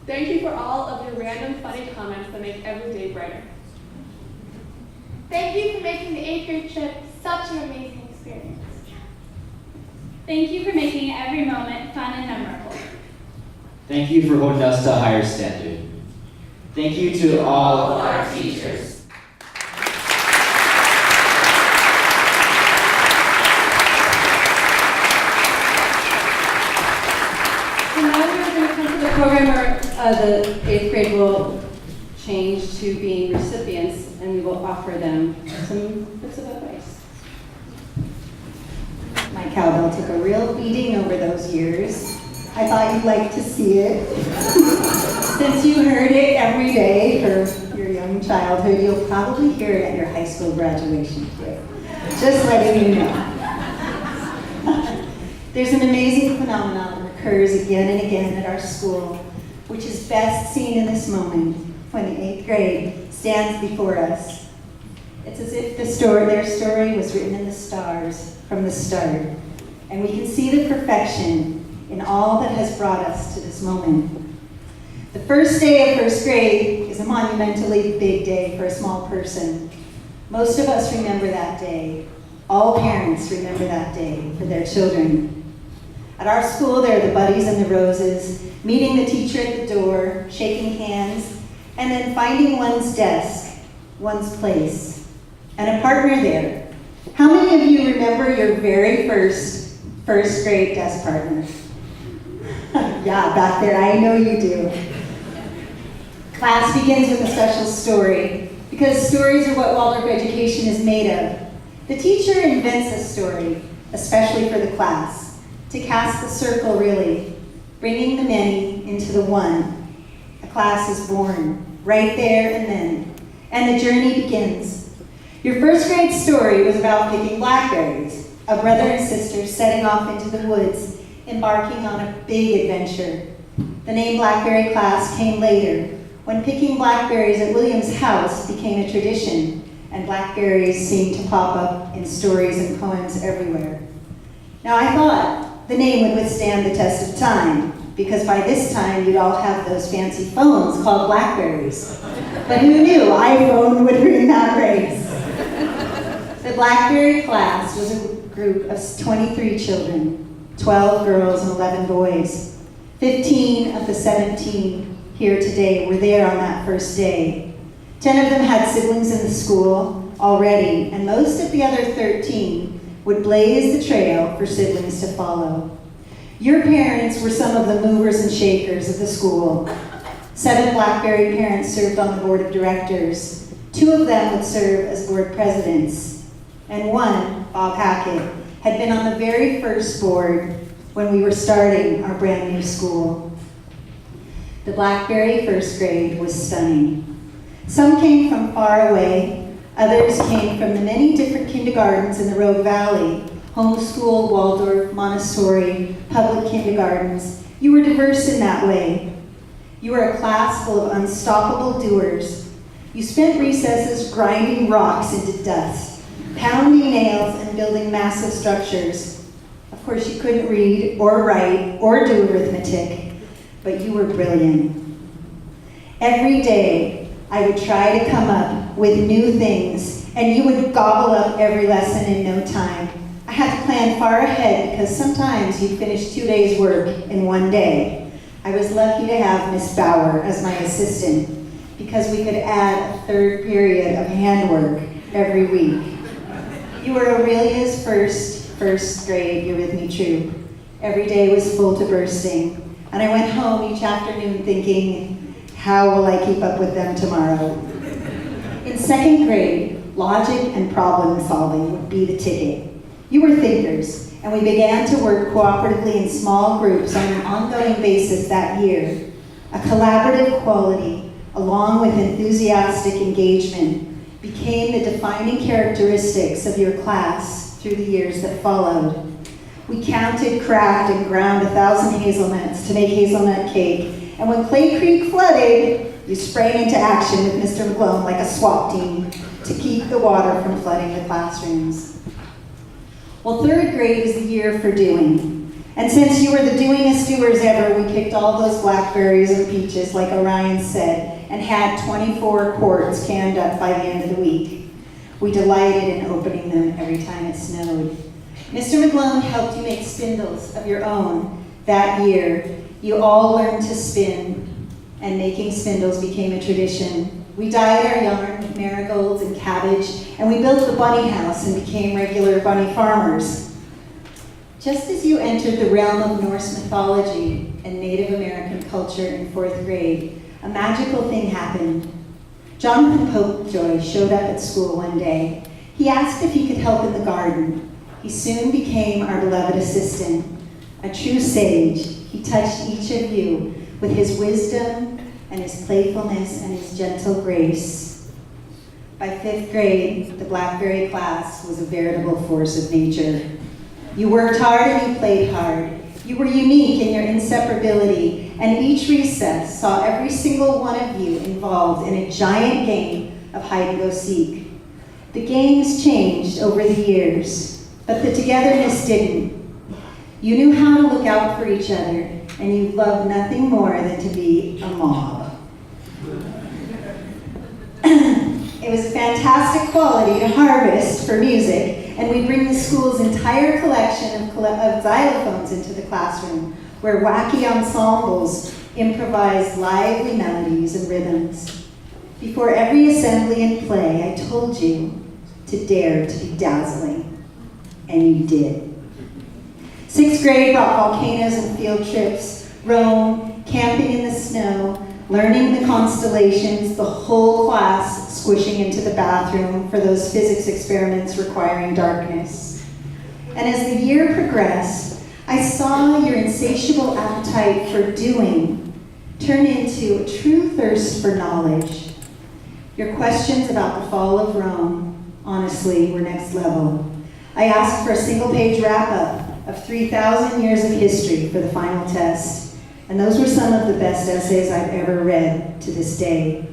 Thank you for all of your random funny comments that make every day brighter. Thank you for making the 8th grade trip such an amazing experience. Thank you for making every moment fun and memorable. Thank you for holding us to a higher standard. Thank you to all of our teachers. So now we're going to come to the program where the 8th grade will change to being recipients, and we will offer them some bits of advice. My cowbell took a real beating over those years. I thought you'd like to see it. Since you heard it every day for your young childhood, you'll probably hear it at your high school graduation too. Just letting you know. There's an amazing phenomenon that occurs again and again at our school, which is best seen in this moment when the 8th grade stands before us. It's as if their story was written in the stars from the start, and we can see the perfection in all that has brought us to this moment. The first day of first grade is a monumentally big day for a small person. Most of us remember that day. All parents remember that day for their children. At our school, there are the buddies and the roses, meeting the teacher at the door, shaking hands, and then finding one's desk, one's place, and a partner there. How many of you remember your very first grade desk partner? Yeah, back there, I know you do. Class begins with a special story, because stories are what Waldorf education is made of. The teacher invents a story, especially for the class, to cast the circle really, bringing the many into the one. A class is born, right there and then, and the journey begins. Your first grade story was about picking blackberries, a brother and sister setting off into the woods, embarking on a big adventure. The name Blackberry class came later, when picking blackberries at William's house became a tradition, and blackberries seemed to pop up in stories and poems everywhere. Now I thought the name would withstand the test of time, because by this time you'd all have those fancy phones called Blackberries. But who knew iPhone would win that race? The Blackberry class was a group of 23 children, 12 girls and 11 boys. 15 of the 17 here today were there on that first day. 10 of them had siblings in the school already, and most of the other 13 would blaze the trail for siblings to follow. Your parents were some of the movers and shakers of the school. 7 Blackberry parents served on the board of directors. 2 of them would serve as board presidents. And 1, Bob Hackett, had been on the very first board when we were starting our brand new school. The Blackberry first grade was stunning. Some came from far away. Others came from the many different kindergartens in the Rogue Valley, homeschool, Waldorf, Montessori, public kindergartens. You were diverse in that way. You were a class full of unstoppable doers. You spent recesses grinding rocks into dust, pounding nails and building massive structures. Of course, you couldn't read or write or do arithmetic, but you were brilliant. Every day, I would try to come up with new things, and you would gobble up every lesson in no time. I had to plan far ahead because sometimes you'd finish 2 days' work in one day. I was lucky to have Miss Bauer as my assistant because we could add a 3rd period of handwork every week. You were Aurelia's first grade Eurythmy troupe. Every day was full to bursting, and I went home each afternoon thinking, how will I keep up with them tomorrow? In 2nd grade, logic and problem solving would be the ticket. You were thinkers, and we began to work cooperatively in small groups on an ongoing basis that year. A collaborative quality, along with enthusiastic engagement, became the defining characteristics of your class through the years that followed. We counted, cracked, and ground 1,000 hazelnuts to make hazelnut cake, and when Clay Creek flooded, you sprang into action with Mr. McGlone like a SWAT team to keep the water from flooding the classrooms. Well, third grade is the year for doing. And since you were the doingest doers ever, we picked all those blackberries and peaches, like Orion said, and had 24 quarts canned up by the end of the week. We delighted in opening them every time it snowed. Mr. McGlone helped you make spindles of your own that year. You all learned to spin, and making spindles became a tradition. We dyed our yarn with marigolds and cabbage, and we built the bunny house and became regular bunny farmers. Just as you entered the realm of Norse mythology and Native American culture in 4th grade, a magical thing happened. Jonathan Popejoy showed up at school one day. He asked if he could help in the garden. He soon became our beloved assistant. A true sage, he touched each of you with his wisdom and his playfulness and his gentle grace. By 5th grade, the Blackberry class was a veritable force of nature. You worked hard and you played hard. You were unique in your inseparability, and each recess saw every single one of you involved in a giant game of hide-and-go-seek. The games changed over the years, but the togetherness didn't. You knew how to look out for each other, and you loved nothing more than to be a mob. It was a fantastic quality to harvest for music, and we'd bring the school's entire collection of xylophones into the classroom, where wacky ensembles improvised lively melodies and rhythms. Before every assembly and play, I told you to dare to be dazzling, and you did. 6th grade brought volcanoes and field trips, Rome, camping in the snow, learning the constellations, the whole class squishing into the bathroom for those physics experiments requiring darkness. And as the year progressed, I saw your insatiable appetite for doing turn into a true thirst for knowledge. Your questions about the fall of Rome, honestly, were next level. I asked for a single-page wrap-up of 3,000 years of history for the final test, and those were some of the best essays I've ever read to this day.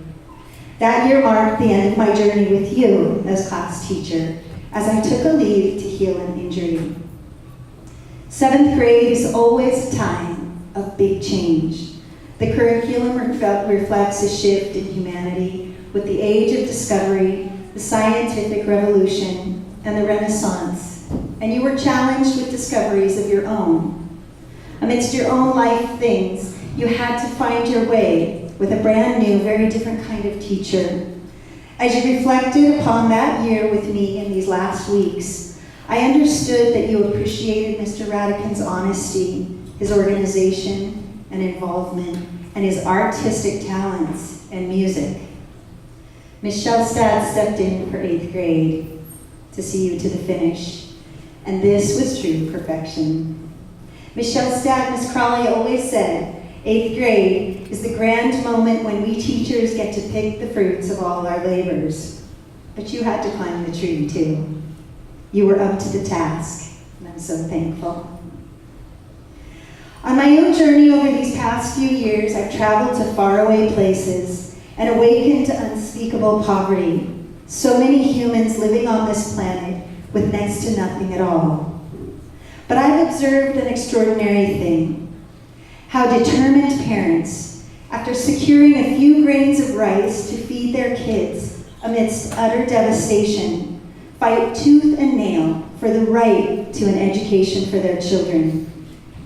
That year marked the end of my journey with you as class teacher, as I took a leave to heal an injury. 7th grade is always a time of big change. The curriculum reflects a shift in humanity with the age of discovery, the scientific revolution, and the Renaissance, and you were challenged with discoveries of your own. Amidst your own life things, you had to find your way with a brand new, very different kind of teacher. As you reflected upon that year with me in these last weeks, I understood that you appreciated Mr. Radican's honesty, his organization and involvement, and his artistic talents and music. Ms. Shellstad stepped in for 8th grade to see you to the finish, and this was true perfection. Ms. Shellstad, Ms. Crawley always said, 8th grade is the grand moment when we teachers get to pick the fruits of all our labors. But you had to climb the tree too. You were up to the task, and I'm so thankful. On my own journey over these past few years, I've traveled to faraway places and awakened to unspeakable poverty. So many humans living on this planet with next to nothing at all. But I've observed an extraordinary thing. How determined parents, after securing a few grains of rice to feed their kids amidst utter devastation, fight tooth and nail for the right to an education for their children.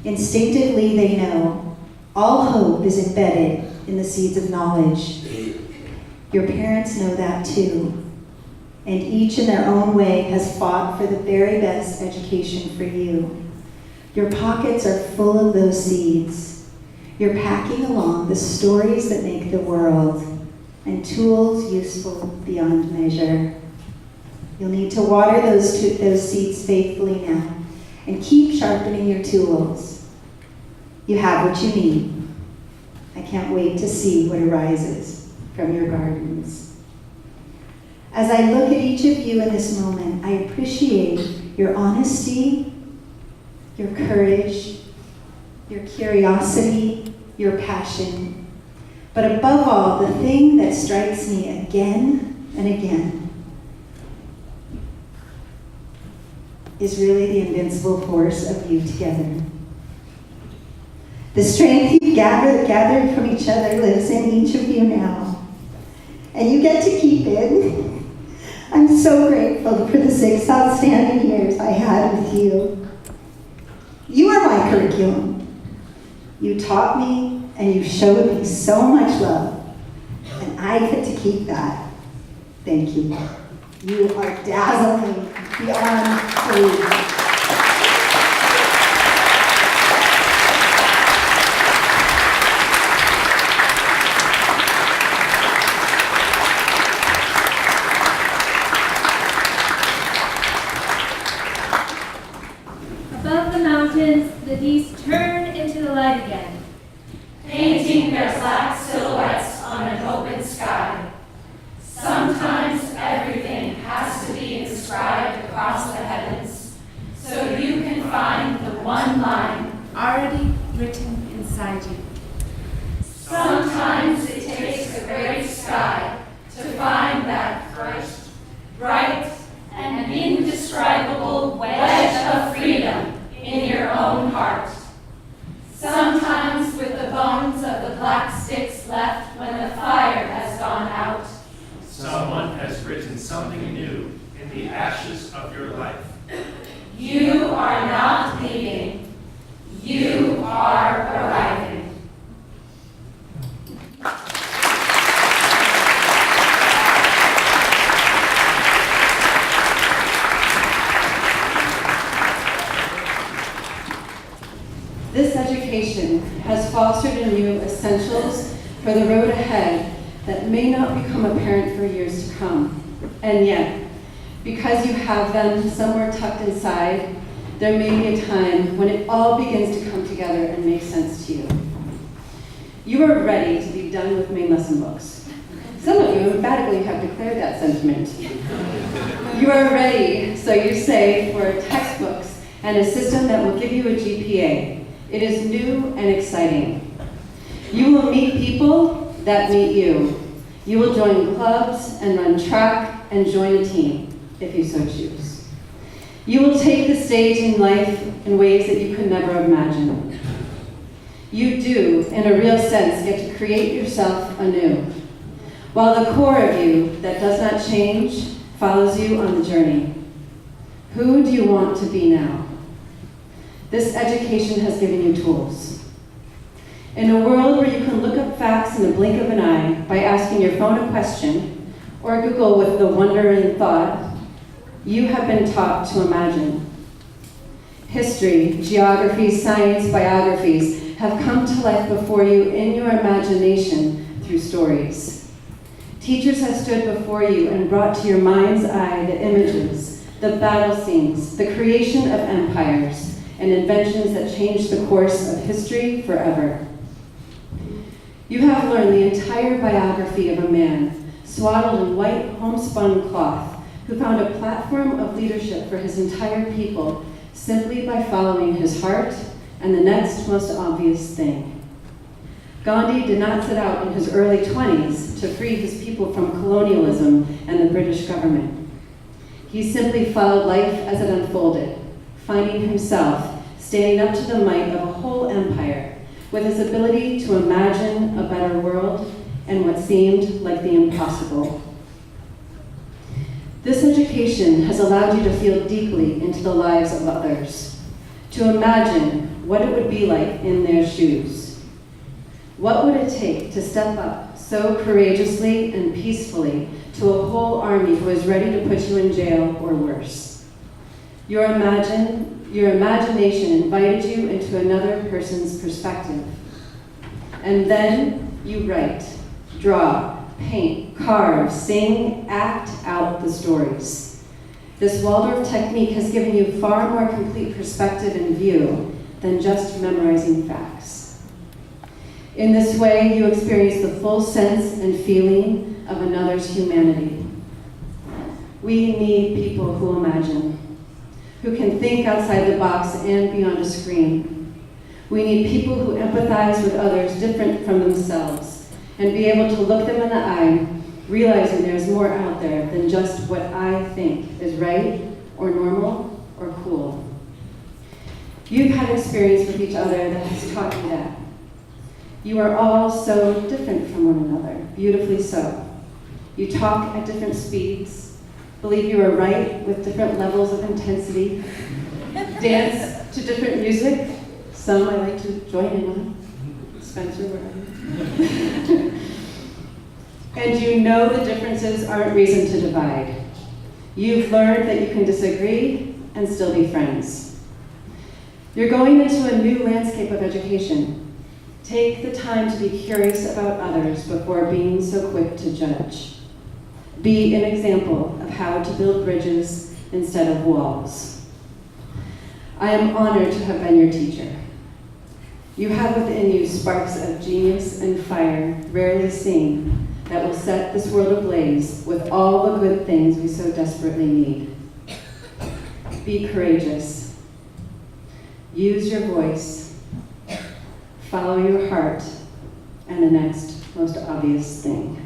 Instinctively they know all hope is embedded in the seeds of knowledge. Your parents know that too, and each in their own way has fought for the very best education for you. Your pockets are full of those seeds. You're packing along the stories that make the world, and tools useful beyond measure. You'll need to water those seeds faithfully now, and keep sharpening your tools. You have what you need. I can't wait to see what arises from your gardens. As I look at each of you in this moment, I appreciate your honesty, your courage, your curiosity, your passion. But above all, the thing that strikes me again and again is really the invincible force of you together. The strength you gathered from each other lives in each of you now. And you get to keep it. I'm so grateful for the 6 outstanding years I had with you. You are my curriculum. You taught me and you showed me so much love. And I get to keep that. Thank you. You are dazzling beyond belief. Above the mountains, the geese turn into the light again, painting their black silhouettes on an open sky. Sometimes everything has to be inscribed across the heavens, so you can find the one line already written inside you. Sometimes it takes a great sky to find that first, bright, and indescribable wedge of freedom in your own heart. Sometimes with the bones of the black sticks left when the fire has gone out. Someone has written something new in the ashes of your life. You are not leaving. You are arriving. This education has fostered in you essentials for the road ahead that may not become apparent for years to come. And yet, because you have them somewhere tucked inside, there may be a time when it all begins to come together and make sense to you. You are ready to be done with main lesson books. Some of you emphatically have declared that sentiment. You are ready, so you say, for textbooks and a system that will give you a GPA. It is new and exciting. You will meet people that meet you. You will join clubs and run track and join a team, if you so choose. You will take the stage in life in ways that you could never imagine. You do, in a real sense, get to create yourself anew, while the core of you that does not change follows you on the journey. Who do you want to be now? This education has given you tools. In a world where you can look up facts in the blink of an eye by asking your phone a question, or Google with the wonder in thought, you have been taught to imagine. History, geography, science, biographies have come to life before you in your imagination through stories. Teachers have stood before you and brought to your mind's eye the images, the battle scenes, the creation of empires, and inventions that changed the course of history forever. You have learned the entire biography of a man, swaddled in white homespun cloth, who found a platform of leadership for his entire people simply by following his heart and the next most obvious thing. Gandhi did not set out in his early 20s to free his people from colonialism and the British government. He simply followed life as it unfolded, finding himself standing up to the might of a whole empire with his ability to imagine a better world and what seemed like the impossible. This education has allowed you to feel deeply into the lives of others, to imagine what it would be like in their shoes. What would it take to step up so courageously and peacefully to a whole army who is ready to put you in jail or worse? Your imagination invited you into another person's perspective. And then you write, draw, paint, carve, sing, act out the stories. This Waldorf technique has given you far more complete perspective and view than just memorizing facts. In this way, you experience the full sense and feeling of another's humanity. We need people who imagine, who can think outside the box and beyond a screen. We need people who empathize with others different from themselves and be able to look them in the eye, realizing there's more out there than just what I think is right or normal or cool. You've had experience with each other that has taught you that. You are all so different from one another, beautifully so. You talk at different speeds, believe you are right with different levels of intensity, dance to different music. Some I like to join in on. Spencer, where are you? And you know the differences aren't reason to divide. You've learned that you can disagree and still be friends. You're going into a new landscape of education. Take the time to be curious about others before being so quick to judge. Be an example of how to build bridges instead of walls. I am honored to have been your teacher. You have within you sparks of genius and fire rarely seen that will set this world ablaze with all the good things we so desperately need. Be courageous. Use your voice. Follow your heart and the next most obvious thing.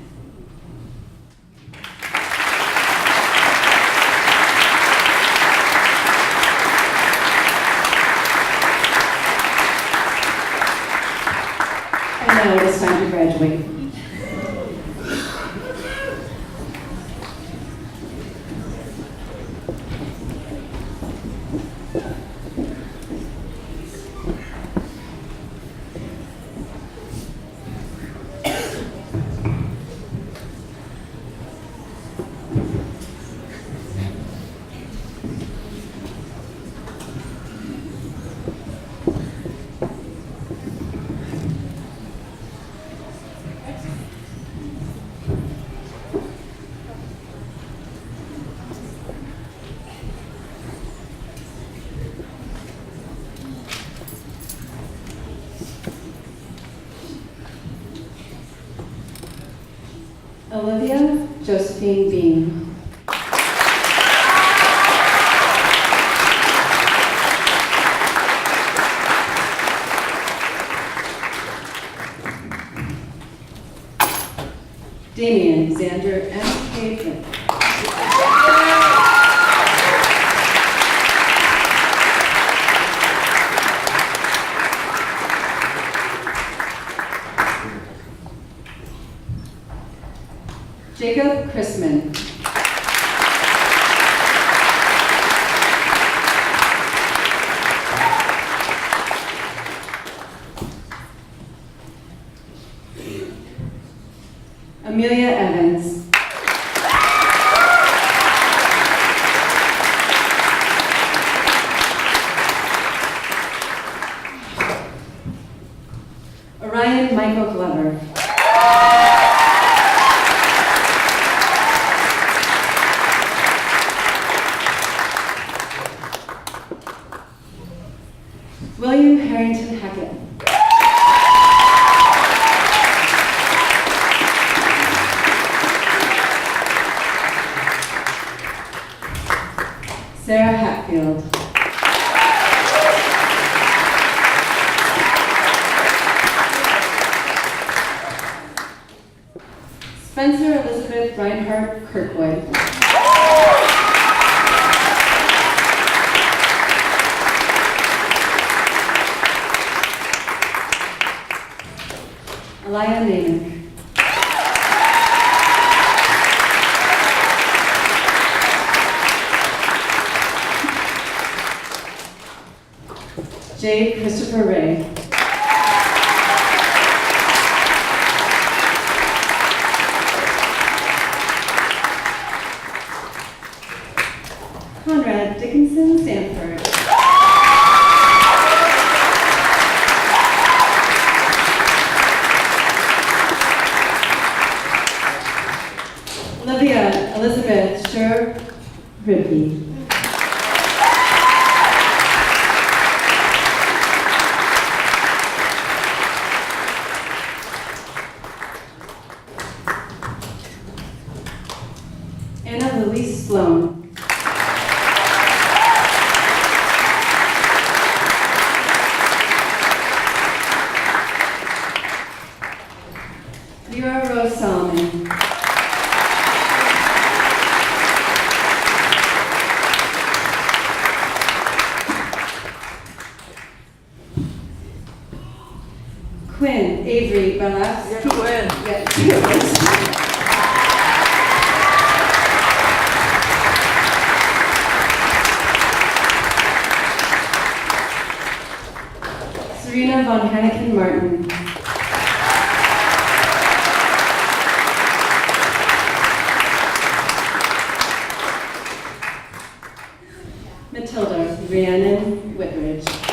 And now it is time to graduate. Olivia Josephine Bean. Damian Xander M. Caveman. Jacob Chrisman. Amelia Evans. Orion Michael Glover. William Harrington Hackett. Sarah Hatfield. Spencer Elizabeth Reinhardt Kirkwood. Elia Namick. J. Christopher Ray. Conrad Dickinson Sanford. Olivia Elizabeth Sher Ribby. Anna Louise Sloan. Quinn Avery Balowski. Quinn. Serena von Hanneken Martin. Matilda Rhiannon Whitridge.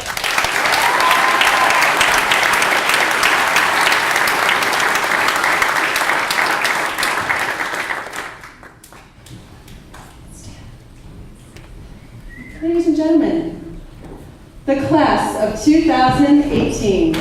Ladies and gentlemen, the class of 2018.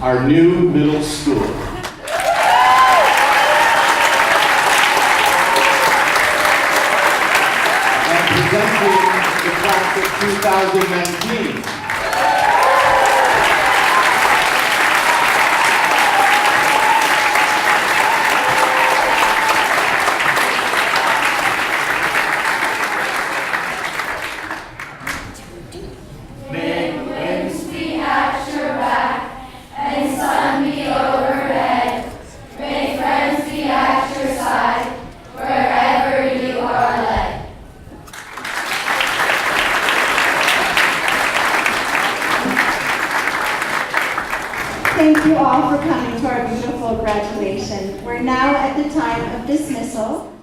our new middle school. And presenting the class of 2019. Thank you all for coming to our beautiful graduation. We're now at the time of dismissal.